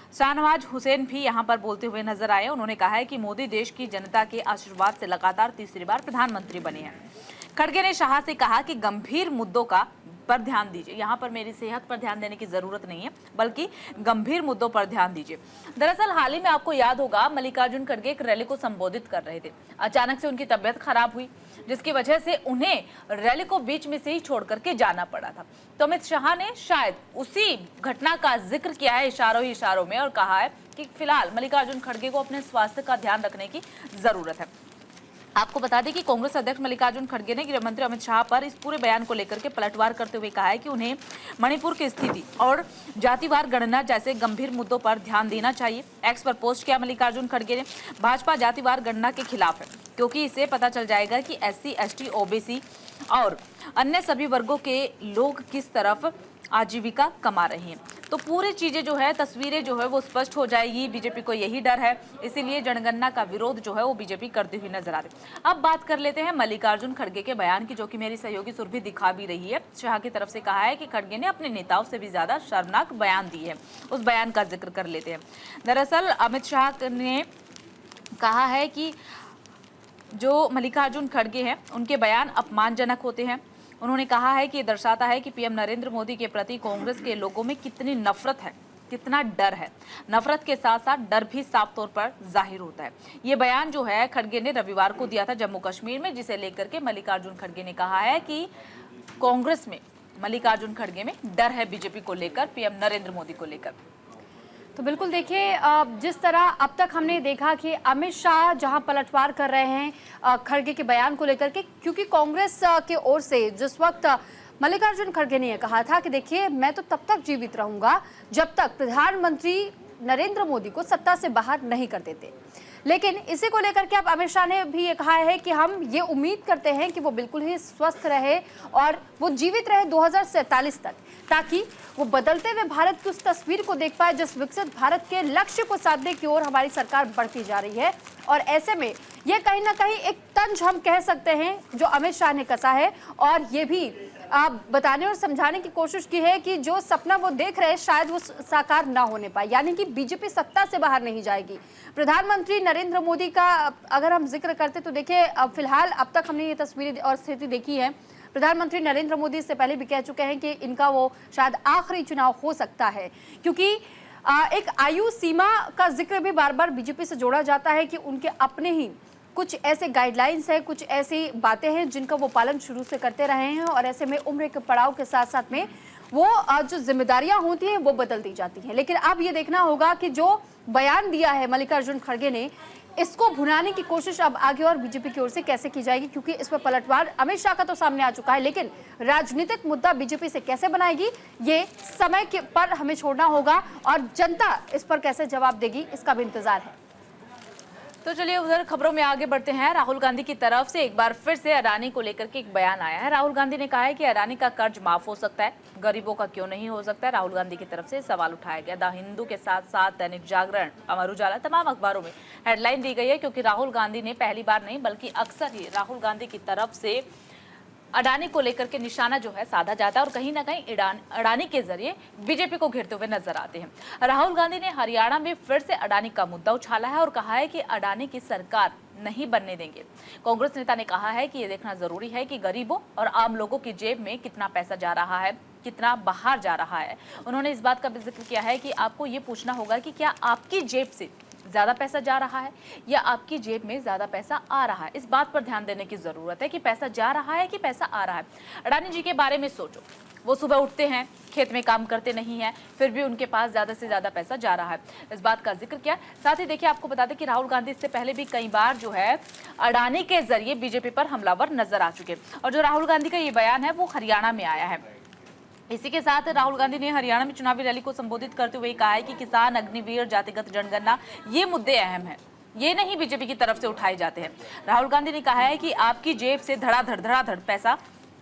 शाहनवाज हुसैन भी यहां पर बोलते हुए नजर आए। उन्होंने कहा है कि मोदी देश की जनता के आशीर्वाद से लगातार तीसरी बार प्रधानमंत्री बने हैं। खड़गे ने शाह से कहा कि गंभीर मुद्दों पर ध्यान दीजिए। यहाँ पर मेरी सेहत पर ध्यान देने की जरूरत नहीं है, बल्कि गंभीर मुद्दों पर ध्यान दीजिए। दरअसल हाल ही में आपको याद होगा मल्लिकार्जुन खड़गे एक रैली को संबोधित कर रहे थे। अचानक से उनकी तबियत खराब हुई, जिसकी वजह से उन्हें रैली को बीच में से ही छोड़ करके जाना पड़ा था। तो अमित शाह ने शायद उसी घटना का जिक्र किया है इशारों ही इशारों में और कहा है कि फिलहाल मल्लिकार्जुन खड़गे को अपने स्वास्थ्य का ध्यान रखने की जरूरत है। आपको बता दें कि कांग्रेस अध्यक्ष मल्लिकार्जुन खड़गे ने गृह मंत्री अमित शाह पर इस पूरे बयान को लेकर के पलटवार करते हुए कहा है कि उन्हें मणिपुर की स्थिति और जातिवार गणना जैसे गंभीर मुद्दों पर ध्यान देना चाहिए। एक्स पर पोस्ट किया मल्लिकार्जुन खड़गे ने, भाजपा जातिवार गणना के खिलाफ है क्योंकि इससे पता चल जाएगा कि SC, ST, OBC और अन्य सभी वर्गों के लोग किस तरफ आजीविका कमा रहे हैं। तो पूरी चीजें जो है, तस्वीरें जो है वो स्पष्ट हो जाएगी। बीजेपी को यही डर है, इसीलिए जनगणना का विरोध जो है वो बीजेपी करती हुई नजर आ रही है। अब बात कर लेते हैं मल्लिकार्जुन खड़गे के बयान की, जो कि मेरी सहयोगी सुरभि दिखा भी रही है। शाह की तरफ से कहा है कि खड़गे ने अपने नेताओं से भी ज्यादा शर्मनाक बयान दी है। उस बयान का जिक्र कर लेते हैं। दरअसल अमित शाह ने कहा है कि जो मल्लिकार्जुन खड़गे हैं उनके बयान अपमानजनक होते हैं। उन्होंने कहा है कि ये दर्शाता है कि पीएम नरेंद्र मोदी के प्रति कांग्रेस के लोगों में कितनी नफरत है, कितना डर है। नफरत के साथ साथ डर भी साफ तौर पर जाहिर होता है। ये बयान जो है खड़गे ने रविवार को दिया था जम्मू कश्मीर में, जिसे लेकर के मल्लिकार्जुन खड़गे ने कहा है कि कांग्रेस में, मल्लिकार्जुन खड़गे में डर है बीजेपी को लेकर, पीएम नरेंद्र मोदी को लेकर। तो बिल्कुल देखिए, जिस तरह अब तक हमने देखा कि अमित शाह जहां पलटवार कर रहे हैं खड़गे के बयान को लेकर के, क्योंकि कांग्रेस की ओर से जिस वक्त मल्लिकार्जुन खड़गे ने यह कहा था कि देखिए मैं तो तब तक जीवित रहूंगा जब तक प्रधानमंत्री नरेंद्र मोदी को सत्ता से बाहर नहीं कर देते। लेकिन इसी को लेकर के अब अमित शाह ने भी ये कहा है कि हम ये उम्मीद करते हैं कि वो बिल्कुल ही स्वस्थ रहे और वो जीवित रहे 2047 तक, ताकि वो बदलते हुए भारत की उस तस्वीर को देख पाए जिस विकसित भारत के लक्ष्य को साधने की ओर हमारी सरकार बढ़ती जा रही है। और ऐसे में ये कहीं ना कहीं एक तंज हम कह सकते हैं जो अमित शाह ने कसा है, और ये भी आप बताने और समझाने की कोशिश की है कि जो सपना वो देख रहे हैं शायद वो साकार ना होने पाए, यानी कि बीजेपी सत्ता से बाहर नहीं जाएगी। प्रधानमंत्री नरेंद्र मोदी का अगर हम जिक्र करते तो देखिए, अब फिलहाल अब तक हमने ये तस्वीरें और स्थिति देखी है। प्रधानमंत्री नरेंद्र मोदी इससे पहले भी कह चुके हैं कि इनका वो शायद आखिरी चुनाव हो सकता है, क्योंकि एक आयु सीमा का जिक्र भी बार बार बीजेपी से जोड़ा जाता है कि उनके अपने ही कुछ ऐसे गाइडलाइंस है, कुछ ऐसी बातें हैं जिनका वो पालन शुरू से करते रहे हैं, और ऐसे में उम्र के पड़ाव के साथ साथ में वो जो जिम्मेदारियां होती हैं वो बदल दी जाती हैं। लेकिन अब ये देखना होगा कि जो बयान दिया है मल्लिकार्जुन खड़गे ने, इसको भुनाने की कोशिश अब आगे और बीजेपी की ओर से कैसे की जाएगी, क्योंकि इस पर पलटवार अमित शाह का तो सामने आ चुका है, लेकिन राजनीतिक मुद्दा बीजेपी से कैसे बनाएगी ये समय के पर हमें छोड़ना होगा, और जनता इस पर कैसे जवाब देगी इसका भी इंतजार है। तो चलिए उधर खबरों में आगे बढ़ते हैं। राहुल गांधी की तरफ से एक बार फिर से अडानी को लेकर के एक बयान आया है। राहुल गांधी ने कहा है कि अडानी का कर्ज माफ हो सकता है, गरीबों का क्यों नहीं हो सकता है। राहुल गांधी की तरफ से सवाल उठाया गया। द हिंदू के साथ साथ दैनिक जागरण, अमर उजाला, तमाम अखबारों में हेडलाइन दी गई है, क्योंकि राहुल गांधी ने पहली बार नहीं बल्कि अक्सर ही राहुल गांधी की तरफ से अडानी को लेकर के निशाना जो है साधा जाता है, और कहीं ना कहीं अडानी के जरिए बीजेपी को घेरते हुए नजर आते हैं। राहुल गांधी ने हरियाणा में फिर से अडानी का मुद्दा उछाला है और कहा है कि अडानी की सरकार नहीं बनने देंगे। कांग्रेस नेता ने कहा है कि ये देखना जरूरी है कि गरीबों और आम लोगों की जेब में कितना पैसा जा रहा है, कितना बाहर जा रहा है। उन्होंने इस बात का भी जिक्र किया है कि आपको ये पूछना होगा कि क्या आपकी जेब से ज्यादा पैसा जा रहा है या आपकी जेब में ज्यादा पैसा आ रहा है। इस बात पर ध्यान देने की जरूरत है कि पैसा जा रहा है कि पैसा आ रहा है। अडानी जी के बारे में सोचो, वो सुबह उठते हैं, खेत में काम करते नहीं हैं, फिर भी उनके पास ज्यादा से ज्यादा पैसा जा रहा है। इस बात का जिक्र किया। साथ ही देखिए, आपको बता दें कि राहुल गांधी इससे पहले भी कई बार जो है अडानी के जरिए बीजेपी पर हमलावर नजर आ चुके, और जो राहुल गांधी का ये बयान है वो हरियाणा में आया है। इसी के साथ राहुल गांधी ने हरियाणा में चुनावी रैली को संबोधित करते हुए कहा है कि किसान, अग्निवीर, जातिगत जनगणना ये मुद्दे अहम हैं, ये नहीं बीजेपी की तरफ से उठाए जाते हैं। राहुल गांधी ने कहा है कि आपकी जेब से धड़ाधड़ पैसा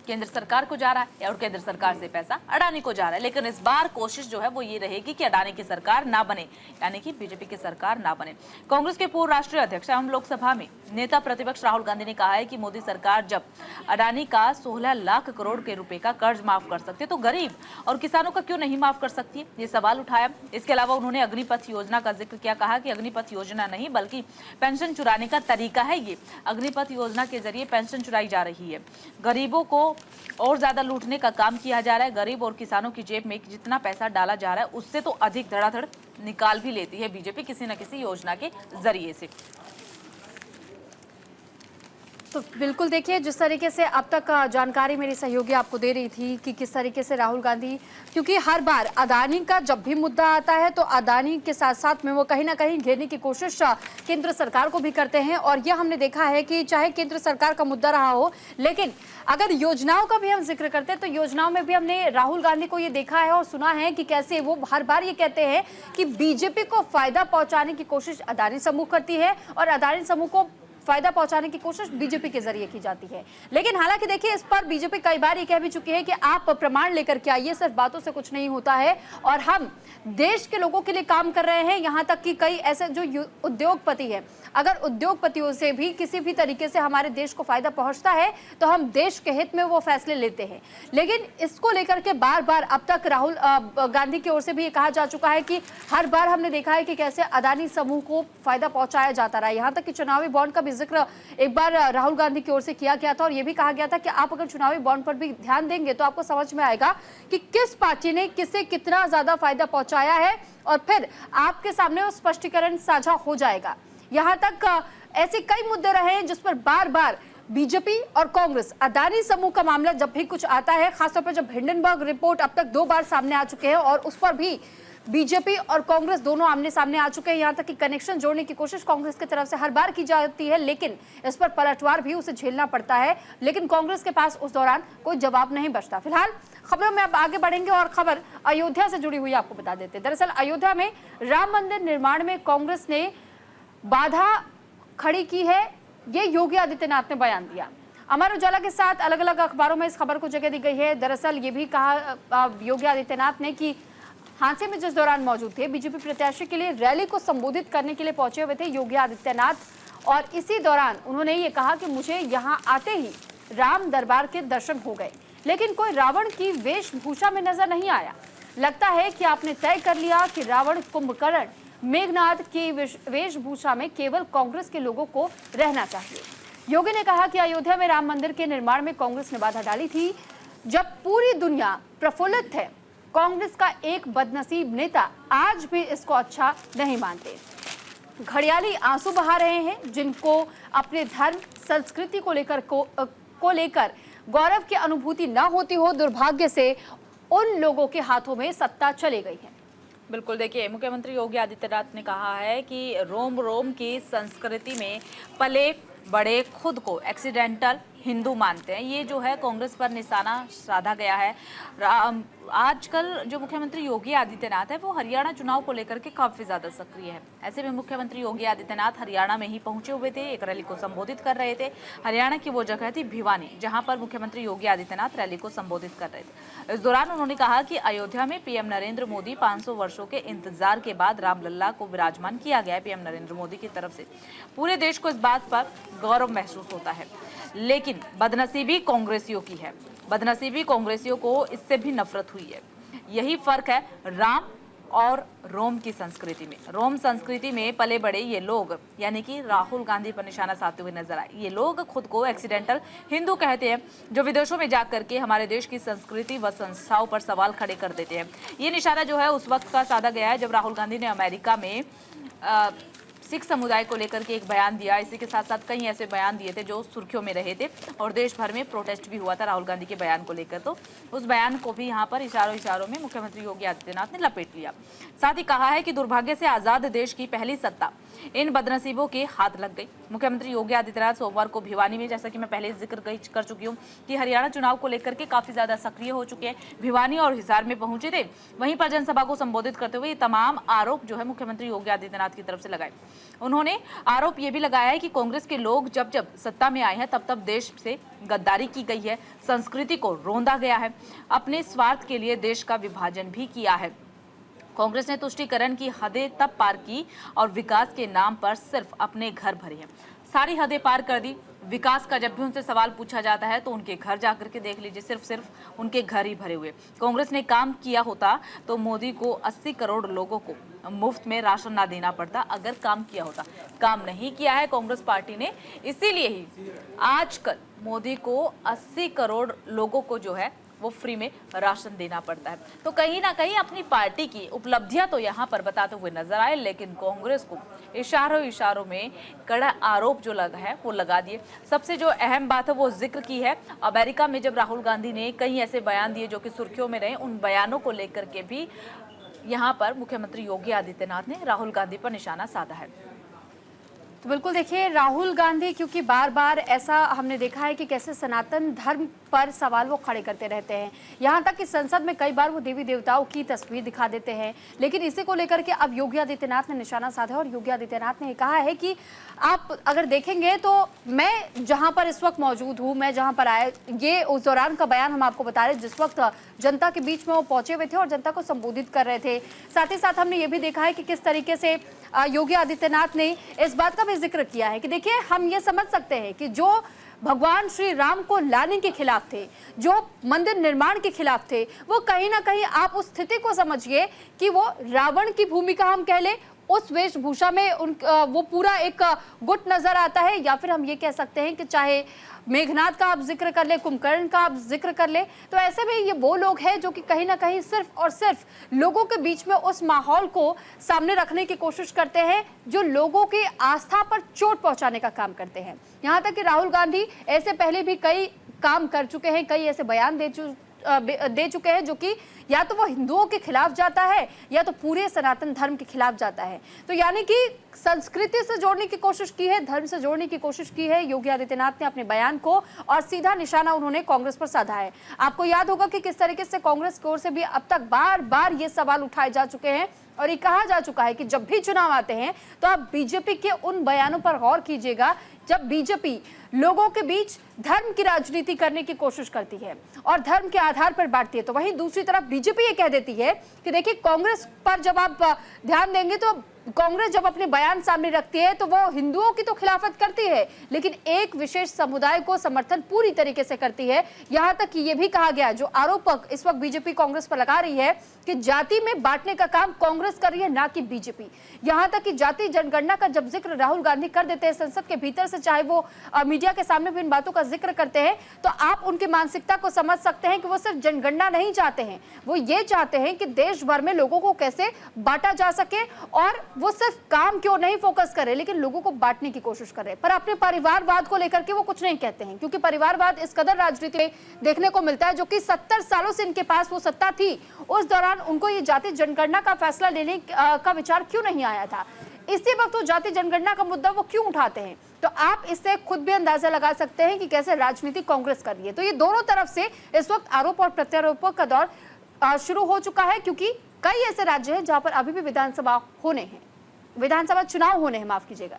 केंद्र सरकार को जा रहा है और केंद्र सरकार से पैसा अडानी को जा रहा है, लेकिन इस बार कोशिश जो है वो ये रहेगी कि अडानी की सरकार ना बने, यानी कि बीजेपी की सरकार ना बने। कांग्रेस के पूर्व राष्ट्रीय अध्यक्ष एवं लोकसभा में नेता प्रतिपक्ष राहुल गांधी ने कहा है कि मोदी सरकार जब अडानी का 16 लाख करोड़ के रुपए का कर्ज माफ कर सकती है तो गरीब और किसानों का क्यों नहीं माफ कर सकती है, ये सवाल उठाया। इसके अलावा उन्होंने अग्निपथ योजना का जिक्र किया, कहा कि अग्निपथ योजना नहीं बल्कि पेंशन चुराने का तरीका है ये। अग्निपथ योजना के जरिए पेंशन चुराई जा रही है, गरीबों को और ज्यादा लूटने का काम किया जा रहा है। गरीब और किसानों की जेब में जितना पैसा डाला जा रहा है उससे तो अधिक धड़ाधड़ निकाल भी लेती है बीजेपी किसी न किसी योजना के जरिए से। तो बिल्कुल देखिए, जिस तरीके से अब तक जानकारी मेरी सहयोगी आपको दे रही थी कि किस तरीके से राहुल गांधी, क्योंकि हर बार अदानी का जब भी मुद्दा आता है तो अदानी के साथ साथ में वो कहीं ना कहीं घेरने की कोशिश केंद्र सरकार को भी करते हैं। और यह हमने देखा है कि चाहे केंद्र सरकार का मुद्दा रहा हो, लेकिन अगर योजनाओं का भी हम जिक्र करते हैं तो योजनाओं में भी हमने राहुल गांधी को ये देखा है और सुना है कि कैसे वो हर बार ये कहते हैं कि बीजेपी को फायदा पहुंचाने की कोशिश अदानी समूह करती है और अदानी समूह को फायदा पहुंचाने की कोशिश बीजेपी के जरिए की जाती है। लेकिन हालांकि देखिए, इस पर बीजेपी कई बार ये कह भी चुकी है कि आप प्रमाण लेकर के आइए, सिर्फ बातों से कुछ नहीं होता है और हम देश के लोगों के लिए काम कर रहे हैं। यहाँ तक कि कई ऐसे जो उद्योगपति हैं, अगर उद्योगपतियों से भी किसी भी तरीके से हमारे देश को फायदा पहुंचता है तो हम देश के हित में वो फैसले लेते हैं। लेकिन इसको लेकर के बार बार अब तक राहुल गांधी की ओर से भी ये कहा जा चुका है कि हर बार हमने देखा है कि कैसे अदानी समूह को फायदा पहुंचाया जाता रहा। यहाँ तक कि चुनावी बॉन्ड का भी जिक्र एक बार राहुल गांधी की ओर से किया गया था और ये भी कहा गया था कि आप अगर चुनावी बॉन्ड पर भी ध्यान देंगे तो आपको समझ में आएगा कि किस पार्टी ने किसे कितना ज्यादा फायदा पहुंचाया है और फिर आपके सामने वो स्पष्टीकरण साझा हो जाएगा। यहाँ तक ऐसे कई मुद्दे रहे हैं जिस पर बार बार बीजेपी और कांग्रेस, अदानी समूह का मामला जब भी कुछ आता है, खासतौर पर जब हिंडनबर्ग रिपोर्ट अब तक 2 बार सामने आ चुके हैं और उस पर भी बीजेपी और कांग्रेस दोनों आमने सामने आ चुके हैं। यहाँ तक कि कनेक्शन जोड़ने की कोशिश कांग्रेस की तरफ से हर बार की जाती है, लेकिन इस पर पलटवार भी उसे झेलना पड़ता है। लेकिन कांग्रेस के पास उस दौरान कोई जवाब नहीं बचता। फिलहाल खबरों में अब आगे बढ़ेंगे और खबर अयोध्या से जुड़ी हुई आपको बता देते हैं। दरअसल अयोध्या में राम मंदिर निर्माण में कांग्रेस ने बाधा खड़ी की है, ये योगी आदित्यनाथ ने बयान दिया। अमर उजाला के साथ अलग अलग अखबारों में इस खबर को जगह दी गई है। दरअसल ये भी कहा योगी आदित्यनाथ ने कि हादसे में जिस दौरान मौजूद थे, बीजेपी प्रत्याशी के लिए रैली को संबोधित करने के लिए पहुंचे हुए थे योगी आदित्यनाथ और इसी दौरान उन्होंने ये कहा कि मुझे यहाँ आते ही राम दरबार के दर्शन हो गए, लेकिन कोई रावण की वेशभूषा में नजर नहीं आया। लगता है कि आपने तय कर लिया कि रावण, कुंभकर्ण, मेघनाथ की वेशभूषा में केवल कांग्रेस के लोगों को रहना चाहिए। योगी ने कहा कि अयोध्या में राम मंदिर के निर्माण में कांग्रेस ने बाधा डाली थी। जब पूरी दुनिया प्रफुल्लित है, कांग्रेस का एक बदनसीब नेता आज भी इसको अच्छा नहीं मानते। घड़ियाली आंसू बहा रहे हैं जिनको अपने धर्म संस्कृति को लेकर गौरव की अनुभूति न होती हो। दुर्भाग्य से उन लोगों के हाथों में सत्ता चली गई है। बिल्कुल, देखिए, मुख्यमंत्री योगी आदित्यनाथ ने कहा है कि रोम रोम की संस्कृति में पले बड़े खुद को एक्सीडेंटल हिंदू मानते हैं। ये जो है कांग्रेस पर निशाना साधा गया है। आजकल जो मुख्यमंत्री योगी आदित्यनाथ है वो हरियाणा चुनाव को लेकर के काफी ज्यादा सक्रिय है। ऐसे में मुख्यमंत्री योगी आदित्यनाथ हरियाणा में ही पहुंचे हुए थे, एक रैली को संबोधित कर रहे थे। हरियाणा की वो जगह थी भिवानी, जहां पर मुख्यमंत्री योगी आदित्यनाथ रैली को संबोधित कर रहे थे। इस दौरान उन्होंने कहा कि अयोध्या में पीएम नरेंद्र मोदी 500 वर्षों के इंतजार के बाद रामलला को विराजमान किया गया है पीएम नरेंद्र मोदी की तरफ से। पूरे देश को इस बात पर गौरव महसूस होता है, लेकिन बदनसीबी कांग्रेसियों की है। बदनसीबी कांग्रेसियों को इससे भी नफरत हुई है। यही फर्क है राम और रोम की संस्कृति में। रोम संस्कृति में पले बड़े ये लोग, यानी कि राहुल गांधी पर निशाना साधते हुए नजर आए। ये लोग खुद को एक्सीडेंटल हिंदू कहते हैं, जो विदेशों में जाकर के हमारे देश की संस्कृति व संस्थाओं पर सवाल खड़े कर देते हैं। ये निशाना जो है उस वक्त का साधा गया है जब राहुल गांधी ने अमेरिका में सिख समुदाय को लेकर के एक बयान दिया। इसी के साथ साथ कई ऐसे बयान दिए थे जो सुर्खियों में रहे थे और देश भर में प्रोटेस्ट भी हुआ था राहुल गांधी के बयान को लेकर। तो उस बयान को भी यहाँ पर इशारों में मुख्यमंत्री योगी आदित्यनाथ ने लपेट लिया। साथ ही कहा है कि दुर्भाग्य से आजाद देश की पहली सत्ता इन बदनसीबों के हाथ लग गई। मुख्यमंत्री योगी आदित्यनाथ सोमवार को भिवानी में, जैसा कि मैं पहले जिक्र कर चुकी हूँ कि हरियाणा चुनाव को लेकर के काफी ज्यादा सक्रिय हो चुके हैं, भिवानी और हिसार में पहुंचे थे। वहीं पर जनसभा को संबोधित करते हुए ये तमाम आरोप जो है मुख्यमंत्री योगी आदित्यनाथ की तरफ से लगाए। उन्होंने आरोप ये भी लगाया है कि कांग्रेस के लोग जब जब सत्ता में आए हैं तब तब देश से गद्दारी की गई है, संस्कृति को रौंदा गया है, अपने स्वार्थ के लिए देश का विभाजन भी किया है। कांग्रेस ने तुष्टीकरण की हदें तब पार की और विकास के नाम पर सिर्फ अपने घर भरे हैं। सारी हदें पार कर दी। विकास का जब भी उनसे सवाल पूछा जाता है तो उनके घर जाकर के देख लीजिए, सिर्फ उनके घर ही भरे हुए। कांग्रेस ने काम किया होता तो मोदी को 80 करोड़ लोगों को मुफ्त में राशन ना देना पड़ता। अगर काम किया होता, काम नहीं किया है कांग्रेस पार्टी ने, इसीलिए ही आजकल मोदी को 80 करोड़ लोगों को जो है वो फ्री में राशन देना पड़ता है। तो कहीं ना कहीं अपनी पार्टी की उपलब्धियां तो यहाँ पर बताते हुए नजर आए, लेकिन कांग्रेस को इशारों में कड़ा आरोप जो लगा है वो लगा दिए। सबसे जो अहम बात है वो जिक्र की है अमेरिका में जब राहुल गांधी ने कई ऐसे बयान दिए जो कि सुर्खियों में रहे, उन बयानों को लेकर के भी यहाँ पर मुख्यमंत्री योगी आदित्यनाथ ने राहुल गांधी पर निशाना साधा है। तो बिल्कुल देखिए, राहुल गांधी क्योंकि बार बार ऐसा हमने देखा है कि कैसे सनातन धर्म पर सवाल वो खड़े करते रहते हैं, यहाँ तक कि संसद में कई बार वो देवी देवताओं की तस्वीर दिखा देते हैं। लेकिन इसी को लेकर के अब योगी आदित्यनाथ ने निशाना साधा और योगी आदित्यनाथ ने कहा है कि आप अगर देखेंगे तो मैं जहां पर इस वक्त मौजूद हूं, मैं जहां पर आए, ये उस दौरान का बयान हम आपको बता रहे हैं जिस वक्त जनता के बीच में वो पहुंचे हुए थे और जनता को संबोधित कर रहे थे। साथ ही साथ हमने ये भी देखा है कि किस तरीके से योगी आदित्यनाथ ने इस बात का भी जिक्र किया है कि देखिए, हम ये समझ सकते हैं कि जो भगवान श्री राम को लाने के खिलाफ थे, जो मंदिर निर्माण के खिलाफ थे, वो कहीं ना कहीं आप उस स्थिति को समझिए कि वो रावण की भूमिका हम कह ले, उस वेशभूषा में वो पूरा एक गुट नजर आता है। या फिर हम ये कह सकते हैं कि चाहे मेघनाथ का आप जिक्र कर ले, कुंभकर्ण का आप जिक्र कर ले, तो ऐसे में ये वो लोग हैं जो कि कहीं ना कहीं सिर्फ और सिर्फ लोगों के बीच में उस माहौल को सामने रखने की कोशिश करते हैं जो लोगों की आस्था पर चोट पहुंचाने का काम करते हैं। यहाँ तक कि राहुल गांधी ऐसे पहले भी कई काम कर चुके हैं, कई ऐसे बयान दे चुके हैं जो कि या तो वो हिंदुओं के खिलाफ जाता है या तो पूरे सनातन धर्म के खिलाफ जाता है। तो यानी कि संस्कृति से जोड़ने की कोशिश की है, धर्म से जोड़ने की कोशिश की है योगी आदित्यनाथ ने अपने बयान को, और सीधा निशाना उन्होंने कांग्रेस पर साधा है। आपको याद होगा कि किस तरीके से कांग्रेस की ओर से भी अब तक बार बार ये सवाल उठाए जा चुके हैं और ये कहा जा चुका है कि जब भी चुनाव आते हैं तो आप बीजेपी के उन बयानों पर गौर कीजिएगा जब बीजेपी लोगों के बीच धर्म की राजनीति करने की कोशिश करती है और धर्म के आधार पर बांटती है। तो वहीं दूसरी तरफ बीजेपी ये कह देती है कि देखिए, कांग्रेस पर जब आप ध्यान देंगे तो कांग्रेस जब अपने बयान सामने रखती है तो वो हिंदुओं की तो खिलाफत करती है, लेकिन एक विशेष समुदाय को समर्थन पूरी तरीके से करती है। यहां तक कि ये भी कहा गया, जो आरोप इस वक्त बीजेपी कांग्रेस पर लगा रही है कि जाति में बांटने का काम कांग्रेस कर रही है, ना कि बीजेपी। यहां तक कि जाति जनगणना का जब जिक्र राहुल गांधी कर देते हैं संसद के भीतर से, चाहे वो मीडिया के सामने भी इन बातों का जिक्र करते हैं, तो आप उनकी मानसिकता को समझ सकते हैं कि वो सिर्फ जनगणना नहीं चाहते हैं, वो ये चाहते हैं कि देश भर में लोगों को कैसे बांटा जा सके, और वो सिर्फ काम क्यों नहीं फोकस करे लेकिन लोगों को बांटने की कोशिश करे। पर अपने परिवारवाद को लेकर के वो कुछ नहीं कहते हैं, क्योंकि परिवारवाद इस कदर राजनीति में देखने को मिलता है, जो कि 70 सालों से इनके पास वो सत्ता थी, उस दौरान उनको ये जाति जनगणना का फैसला लेने का विचार क्यों नहीं आया था। इसी वक्त वो जाति जनगणना का मुद्दा वो क्यों उठाते हैं। तो आप इससे खुद भी अंदाजा लगा सकते हैं कि कैसे राजनीति कांग्रेस कर रही है। तो ये दोनों तरफ से इस वक्त आरोप और प्रत्यारोपों का दौर शुरू हो चुका है, क्योंकि कई ऐसे राज्य हैं जहां पर अभी भी विधानसभा चुनाव होने हैं, माफ कीजिएगा।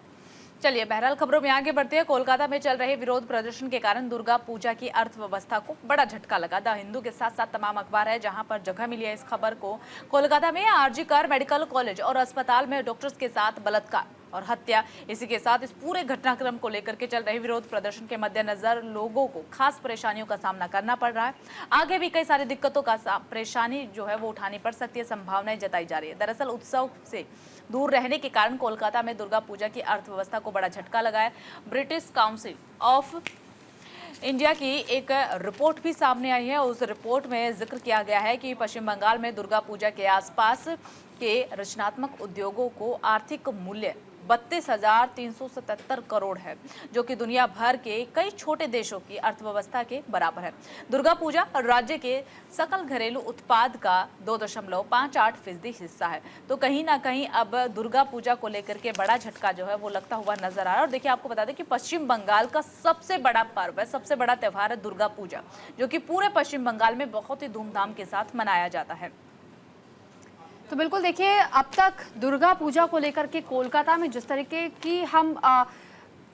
चलिए, बहरहाल खबरों में आगे बढ़ते हैं। कोलकाता में चल रहे विरोध प्रदर्शन के कारण दुर्गा पूजा की अर्थव्यवस्था को बड़ा झटका लगा। द हिंदू के साथ साथ तमाम अखबार है जहां पर जगह मिली है इस खबर को। कोलकाता में आरजी कर मेडिकल कॉलेज और अस्पताल में डॉक्टर्स के साथ बलात्कार और हत्या, इसी के साथ इस पूरे घटनाक्रम को लेकर के चल रहे विरोध प्रदर्शन के मद्देनजर लोगों को खास परेशानियों का सामना करना पड़ रहा है। आगे भी कई सारी दिक्कतों का परेशानी जो है वो उठानी पड़ सकती है, संभावनाएं जताई जा रही है। दरअसल उत्सव से दूर रहने के कारण कोलकाता में दुर्गा पूजा की अर्थव्यवस्था को बड़ा झटका लगा है। ब्रिटिश काउंसिल ऑफ इंडिया की एक रिपोर्ट भी सामने आई है। उस रिपोर्ट में जिक्र किया गया है कि पश्चिम बंगाल में दुर्गा पूजा के आसपास के रचनात्मक उद्योगों को आर्थिक मूल्य 32,377 करोड़ है, जो कि दुनिया भर के कई छोटे देशों की अर्थव्यवस्था के बराबर है। दुर्गा पूजा राज्य के सकल घरेलू उत्पाद का 2.58% हिस्सा है। तो कहीं ना कहीं अब दुर्गा पूजा को लेकर के बड़ा झटका जो है वो लगता हुआ नजर आ रहा है। और देखिए, आपको बता दें कि पश्चिम बंगाल का सबसे बड़ा पर्व है, सबसे बड़ा त्यौहार है दुर्गा पूजा, जो कि पूरे पश्चिम बंगाल में बहुत ही धूमधाम के साथ मनाया जाता है। तो बिल्कुल देखिए, अब तक दुर्गा पूजा को लेकर के कोलकाता में जिस तरीके की हम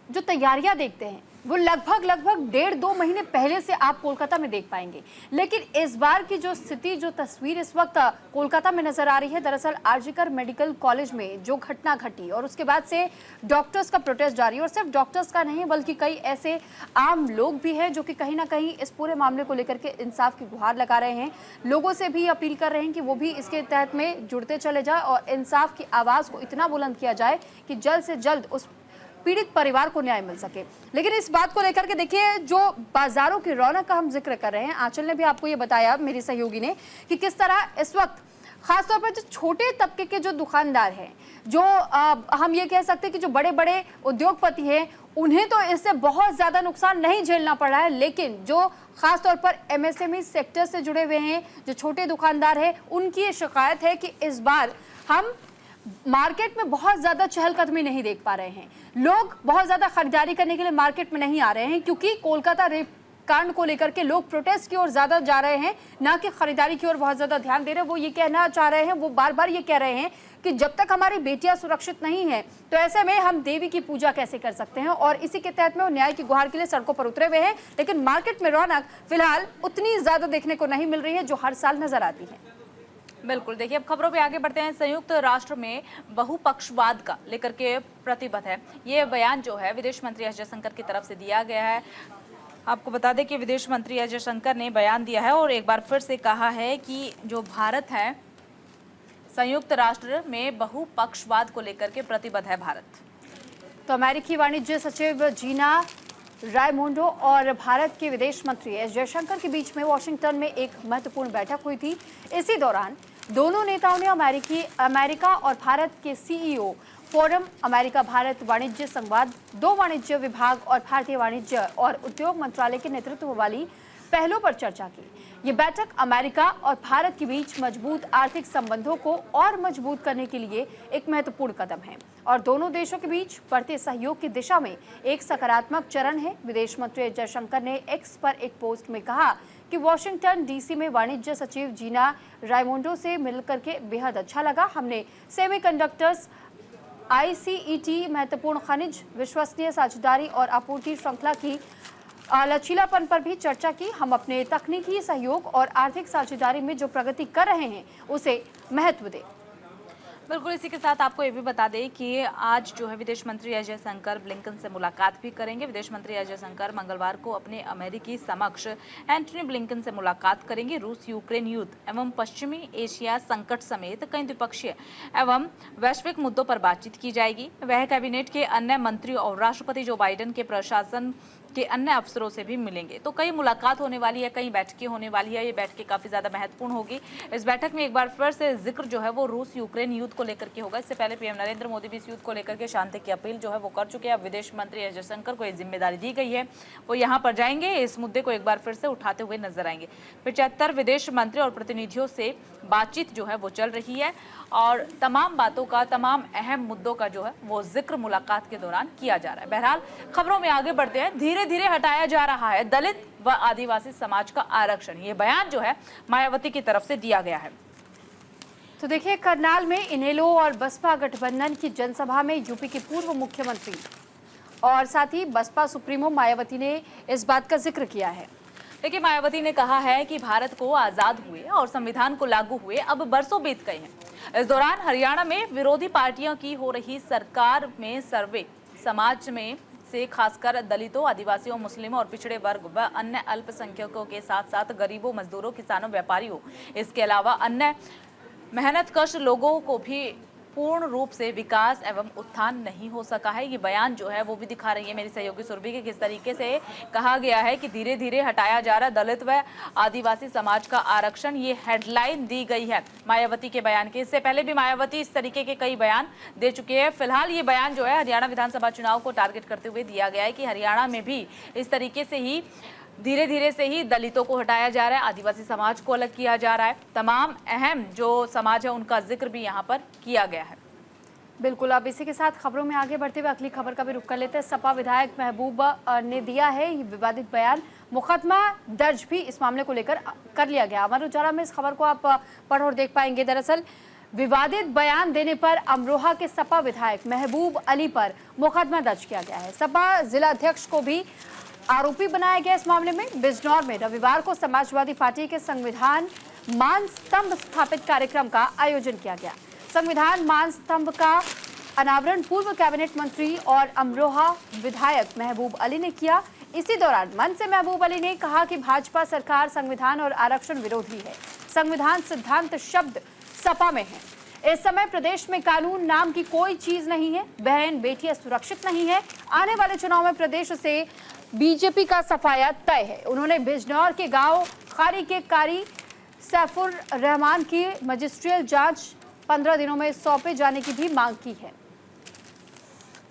जो तैयारियां देखते हैं वो लगभग 1.5-2 महीने पहले से आप कोलकाता में देख पाएंगे। लेकिन इस बार की जो स्थिति, जो तस्वीर इस वक्त कोलकाता में नजर आ रही है, दरअसल आरजी कर मेडिकल कॉलेज में जो घटना घटी और उसके बाद से डॉक्टर्स का प्रोटेस्ट जारी, और सिर्फ डॉक्टर्स का नहीं बल्कि कई ऐसे आम लोग भी हैं जो कि कहीं ना कहीं इस पूरे मामले को लेकर के इंसाफ की गुहार लगा रहे हैं। लोगों से भी अपील कर रहे हैं कि वो भी इसके तहत में जुड़ते चले जाए और इंसाफ की आवाज़ को इतना बुलंद किया जाए कि जल्द से जल्द उस पीड़ित परिवार को न्याय मिल सके। लेकिन इस बात को लेकर के देखिए, जो बाजारों की रौनक का हम जिक्र कर रहे हैं, आंचल ने भी आपको ये बताया, मेरी सहयोगी ने, कि किस तरह इस वक्त खासतौर पर जो छोटे तबके के जो दुकानदार हैं, जो हम ये कह सकते हैं कि जो बड़े बड़े उद्योगपति हैं, उन्हें तो इससे बहुत ज़्यादा नुकसान नहीं झेलना पड़ रहा है, लेकिन जो खासतौर पर एमएसएमई सेक्टर से जुड़े हुए हैं, जो छोटे दुकानदार हैं, उनकी ये शिकायत है कि इस बार हम मार्केट में बहुत ज़्यादा चहलकदमी नहीं देख पा रहे हैं। लोग बहुत ज़्यादा खरीदारी करने के लिए मार्केट में नहीं आ रहे हैं, क्योंकि कोलकाता रेप कांड को लेकर के लोग प्रोटेस्ट की ओर ज्यादा जा रहे हैं, ना कि खरीदारी की ओर बहुत ज्यादा ध्यान दे रहे हैं। वो ये कहना चाह रहे हैं, वो बार बार ये कह रहे हैं कि जब तक हमारी बेटियां सुरक्षित नहीं हैं, तो ऐसे में हम देवी की पूजा कैसे कर सकते हैं। और इसी के तहत में वो न्याय की गुहार के लिए सड़कों पर उतरे हुए हैं। लेकिन मार्केट में रौनक फिलहाल उतनी ज्यादा देखने को नहीं मिल रही है जो हर साल नजर आती है। बिल्कुल, देखिए अब खबरों पे आगे बढ़ते हैं। संयुक्त राष्ट्र में बहुपक्षवाद का लेकर के प्रतिबद्ध है। ये बयान जो है विदेश मंत्री एस जयशंकर की तरफ से दिया गया है। आपको बता दें कि विदेश मंत्री एस जयशंकर ने बयान दिया है और एक बार फिर से कहा है कि जो भारत है, संयुक्त राष्ट्र में बहुपक्षवाद को लेकर के प्रतिबद्ध है भारत। तो अमेरिकी वाणिज्य सचिव जीना रायमोंडो और भारत के विदेश मंत्री एस जयशंकर के बीच में वॉशिंगटन में एक महत्वपूर्ण बैठक हुई थी। इसी दौरान दोनों नेताओं ने अमेरिका और भारत के सीईओ फोरम, अमेरिका भारत वाणिज्य संवाद, दो वाणिज्य विभाग और भारतीय वाणिज्य और उद्योग मंत्रालय के नेतृत्व वाली पहलों पर चर्चा की। ये बैठक अमेरिका और भारत के बीच मजबूत आर्थिक संबंधों को और मजबूत करने के लिए एक महत्वपूर्ण कदम है और दोनों देशों के बीच बढ़ते सहयोग की दिशा में एक सकारात्मक चरण है। विदेश मंत्री जयशंकर ने एक्स पर एक पोस्ट में कहा कि वॉशिंगटन डीसी में वाणिज्य सचिव जीना रायमोंडो से मिलकर के बेहद अच्छा लगा। हमने सेमीकंडक्टर्स, आईसीईटी, महत्वपूर्ण खनिज, विश्वसनीय साझेदारी और आपूर्ति श्रृंखला की लचीलापन पर भी चर्चा की। हम अपने तकनीकी सहयोग और आर्थिक साझेदारी में जो प्रगति कर रहे हैं उसे महत्व दें। बिल्कुल, इसी के साथ आपको ये भी बता दें कि आज जो है विदेश मंत्री एस जयशंकर ब्लिंकन से मुलाकात भी करेंगे। विदेश मंत्री एस जयशंकर मंगलवार को अपने अमेरिकी समक्ष एंटनी ब्लिंकन से मुलाकात करेंगे। रूस यूक्रेन युद्ध एवं पश्चिमी एशिया संकट समेत कई द्विपक्षीय एवं वैश्विक मुद्दों पर बातचीत की जाएगी। वह कैबिनेट के अन्य मंत्री और राष्ट्रपति जो बाइडेन के प्रशासन के अन्य अफसरों से भी मिलेंगे। तो कई मुलाकात होने वाली है, कई बैठकें होने वाली है। ये बैठकें काफी ज्यादा महत्वपूर्ण होगी। इस बैठक में एक बार फिर से जिक्र जो है वो रूस यूक्रेन युद्ध को लेकर के होगा। इससे पहले पीएम नरेंद्र मोदी भी इस युद्ध को लेकर के शांति की अपील जो है वो कर चुके हैं। अब विदेश मंत्री एस जयशंकर को ये जिम्मेदारी दी गई है, वो यहाँ पर जाएंगे, इस मुद्दे को एक बार फिर से उठाते हुए नजर आएंगे। 75 विदेश मंत्री और प्रतिनिधियों से बातचीत जो है वो चल रही है और तमाम बातों का, तमाम अहम मुद्दों का जो है वो जिक्र मुलाकात के दौरान किया जा रहा है। बहरहाल खबरों में आगे बढ़ते हैं। धीरे धीरे हटाया जा रहा है दलित व आदिवासी समाज का आरक्षण। ये बयान जो है मायावती की तरफ से दिया गया है। तो देखिए, करनाल में इनेलो और बसपा गठबंधन की जनसभा में यूपी के पूर्व मुख्यमंत्री और साथ ही बसपा सुप्रीमो मायावती ने इस बात का जिक्र किया है। देखिए, मायावती ने कहा है कि भारत को आजाद हुए और संविधान को लागू हुए अब बरसों बीत गए हैं। इस दौरान हरियाणा में विरोधी पार्टियों की हो रही सरकार में सर्वे समाज में से खासकर दलितों, आदिवासियों, मुस्लिमों और पिछड़े वर्ग व अन्य अल्पसंख्यकों के साथ साथ गरीबों, मजदूरों, किसानों, व्यापारियों, इसके अलावा अन्य मेहनतकश लोगों को भी पूर्ण रूप से विकास एवं उत्थान नहीं हो सका है। ये बयान जो है वो भी दिखा रही है मेरी सहयोगी सुरभि के किस तरीके से कहा गया है कि धीरे धीरे हटाया जा रहा दलित व आदिवासी समाज का आरक्षण। ये हेडलाइन दी गई है मायावती के बयान के। इससे पहले भी मायावती इस तरीके के कई बयान दे चुके हैं। फिलहाल ये बयान जो है हरियाणा विधानसभा चुनाव को टारगेट करते हुए दिया गया है कि हरियाणा में भी इस तरीके से ही धीरे धीरे से ही दलितों को हटाया जा रहा है, आदिवासी समाज को अलग किया जा रहा है। तमाम अहम जो समाज है उनका जिक्र भी यहाँ पर किया गया है। बिल्कुल, अब इसी के साथ खबरों में आगे बढ़ते हुए अगली खबर का भी रुख कर लेते हैं। सपा विधायक महबूब ने दिया है ये विवादित बयान। मुकदमा दर्ज भी इस मामले को लेकर कर लिया गया। अमर उजाला में इस खबर को आप पढ़ और देख पाएंगे। दरअसल विवादित बयान देने पर अमरोहा के सपा विधायक महबूब अली पर मुकदमा दर्ज किया गया है। सपा जिला अध्यक्ष को भी आरोपी बनाया गया इस मामले में। बिजनौर में रविवार को समाजवादी पार्टी के संविधान मान स्तंभ स्थापित कार्यक्रम का आयोजन किया गया। संविधान मान स्तंभ का अनावरण पूर्व कैबिनेट मंत्री और अमरोहा विधायक महबूब अली ने किया। इसी दौरान मंच से महबूब अली ने कहा कि भाजपा सरकार संविधान और आरक्षण विरोधी है। संविधान सिद्धांत शब्द सपा में है। इस समय प्रदेश में कानून नाम की कोई चीज नहीं है, बहन बेटियां सुरक्षित नहीं है। आने वाले चुनाव में प्रदेश से बीजेपी का सफाया तय है। उन्होंने बिजनौर के गांव खारी के कारी सैफुर रहमान की मजिस्ट्रियल जांच 15 दिनों में सौंपे जाने की भी मांग की है।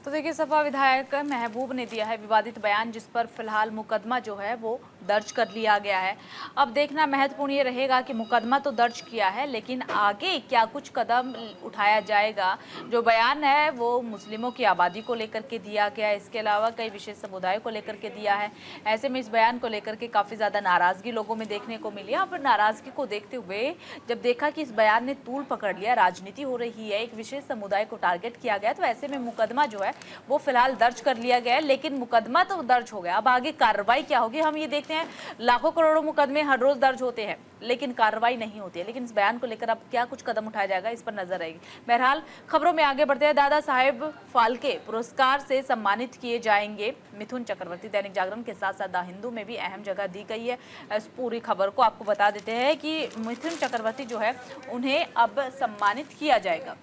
तो देखिए, सपा विधायक महबूब ने दिया है विवादित बयान, जिस पर फिलहाल मुकदमा जो है वो दर्ज कर लिया गया है। अब देखना महत्वपूर्ण ये रहेगा कि मुकदमा तो दर्ज किया है, लेकिन आगे क्या कुछ कदम उठाया जाएगा। जो बयान है वो मुस्लिमों की आबादी को लेकर के दिया गया है, इसके अलावा कई विशेष समुदायों को लेकर के दिया है। ऐसे में इस बयान को लेकर के काफ़ी ज़्यादा नाराज़गी लोगों में देखने को मिली है। अब नाराज़गी को देखते हुए जब देखा कि इस बयान ने तूल पकड़ लिया, राजनीति हो रही है, एक विशेष समुदाय को टारगेट किया गया, तो ऐसे में मुकदमा जो है वो फिलहाल दर्ज कर लिया गया है। लेकिन मुकदमा तो दर्ज हो गया, अब आगे कार्रवाई क्या होगी हम ये देखते हैं। लाखों करोड़ों मुकदमे हर रोज दर्ज होते हैं, लेकिन कार्रवाई नहीं होती है। लेकिन इस बयान को लेकर अब क्या कुछ कदम उठाया जाएगा, इस पर नजर रहेगी। बहरहाल खबरों में आगे बढ़ते हैं। दादा साहेब फाल्के पुरस्कार से सम्मानित किए जाएंगे मिथुन चक्रवर्ती। दैनिक जागरण के साथ साथ द हिंदू में भी अहम जगह दी गई है। इस पूरी खबर को आपको बता देते हैं कि मिथुन चक्रवर्ती जो है उन्हें अब सम्मानित किया जाएगा।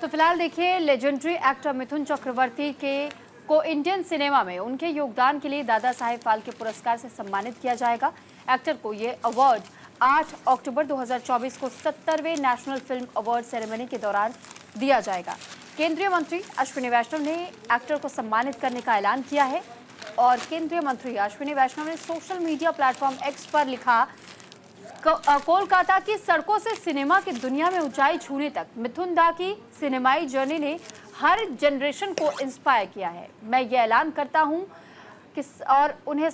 तो फिलहाल देखिए, लेजेंडरी एक्टर मिथुन चक्रवर्ती को इंडियन सिनेमा में उनके योगदान के लिए दादा साहेब फाल्के पुरस्कार से सम्मानित किया जाएगा। एक्टर को ये अवार्ड 8 अक्टूबर 2024 को 70वें नेशनल फिल्म अवार्ड सेरेमनी के दौरान दिया जाएगा। केंद्रीय मंत्री अश्विनी वैष्णव ने एक्टर को सम्मानित करने का ऐलान किया है और केंद्रीय मंत्री अश्विनी वैष्णव ने सोशल मीडिया प्लेटफॉर्म एक्स पर लिखा, कोलकाता की सड़कों से सिनेमा की दुनिया में ऊंचाई छूने तक मिथुन दा की सिनेमाई जर्नी ने हर जनरेशन को इंस्पायर किया है। मैं ये ऐलान करता हूं कि और उन्हें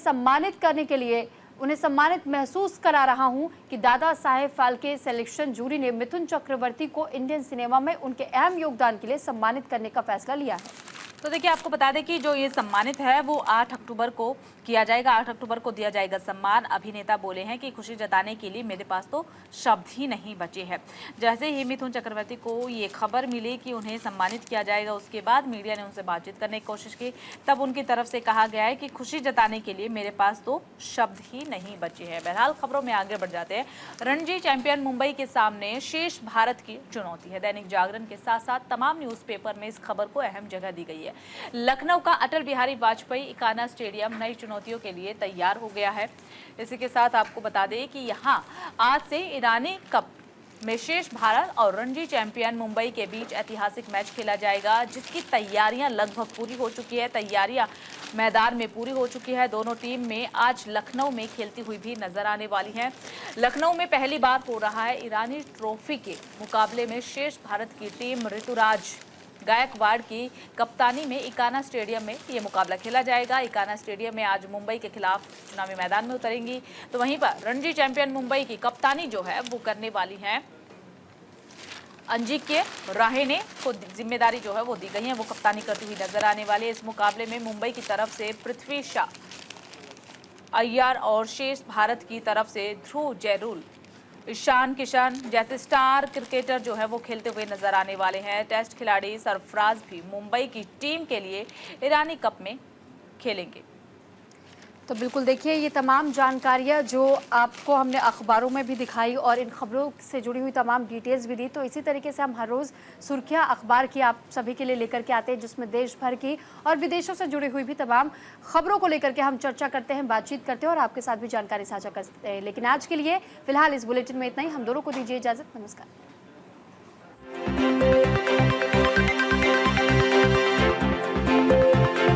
सम्मानित महसूस करा रहा हूं कि दादा साहेब फाल्के सिलेक्शन जूरी ने मिथुन चक्रवर्ती को इंडियन सिनेमा में उनके अहम योगदान के लिए सम्मानित करने का फैसला लिया है। तो देखिए, आपको बता दें कि जो ये सम्मानित है वो 8 अक्टूबर को किया जाएगा। 8 अक्टूबर को दिया जाएगा सम्मान। अभिनेता बोले हैं कि खुशी जताने के लिए मेरे पास तो शब्द ही नहीं बचे हैं। जैसे ही मिथुन चक्रवर्ती को ये खबर मिली कि उन्हें सम्मानित किया जाएगा, उसके बाद मीडिया ने उनसे बातचीत करने की कोशिश की। तब उनकी तरफ से कहा गया है कि खुशी जताने के लिए मेरे पास तो शब्द ही नहीं बचे हैं। बहरहाल खबरों में आगे बढ़ जाते हैं। रणजी चैंपियन मुंबई के सामने शेष भारत की चुनौती है। दैनिक जागरण के साथ साथ तमाम न्यूज़पेपर में इस खबर को अहम जगह दी गई है। लखनऊ का अटल बिहारी वाजपेयी इकाना स्टेडियम नई चुनौतियों के लिए तैयार हो गया है। इसी के साथ आपको बता दें कि यहां आज से ईरानी कप में शेष भारत और रणजी चैंपियन मुंबई के बीच ऐतिहासिक मैच खेला जाएगा, जिसकी तैयारियां लगभग पूरी हो चुकी है। तैयारियां मैदान में पूरी हो चुकी है। दोनों टीम में आज लखनऊ में खेलती हुई भी नजर आने वाली है। लखनऊ में पहली बार हो रहा है ईरानी ट्रॉफी के मुकाबले में शेष भारत की टीम ऋतुराज गायकवाड़ की कप्तानी में इकाना स्टेडियम में ये मुकाबला खेला जाएगा। इकाना स्टेडियम में आज मुंबई के खिलाफ चुनावी मैदान में उतरेंगी। तो वहीं पर रणजी चैंपियन मुंबई की कप्तानी जो है वो करने वाली है अंजिक्य राहेने को जिम्मेदारी जो है वो दी गई है, वो कप्तानी करती हुई नजर आने वाली है। इस मुकाबले में मुंबई की तरफ से पृथ्वी शा अय्यर और शेष भारत की तरफ से ध्रुव जयरूल, ईशान किशन जैसे स्टार क्रिकेटर जो है वो खेलते हुए नजर आने वाले हैं। टेस्ट खिलाड़ी सरफराज भी मुंबई की टीम के लिए ईरानी कप में खेलेंगे। तो बिल्कुल देखिए, ये तमाम जानकारियाँ जो आपको हमने अखबारों में भी दिखाई और इन खबरों से जुड़ी हुई तमाम डिटेल्स भी दी। तो इसी तरीके से हम हर रोज़ सुर्खियाँ अखबार की आप सभी के लिए लेकर के आते हैं, जिसमें देश भर की और विदेशों से जुड़ी हुई भी तमाम खबरों को लेकर के हम चर्चा करते हैं, बातचीत करते हैं और आपके साथ भी जानकारी साझा करते हैं। लेकिन आज के लिए फिलहाल इस बुलेटिन में इतना ही। हम दोनों को दीजिए इजाज़त। नमस्कार।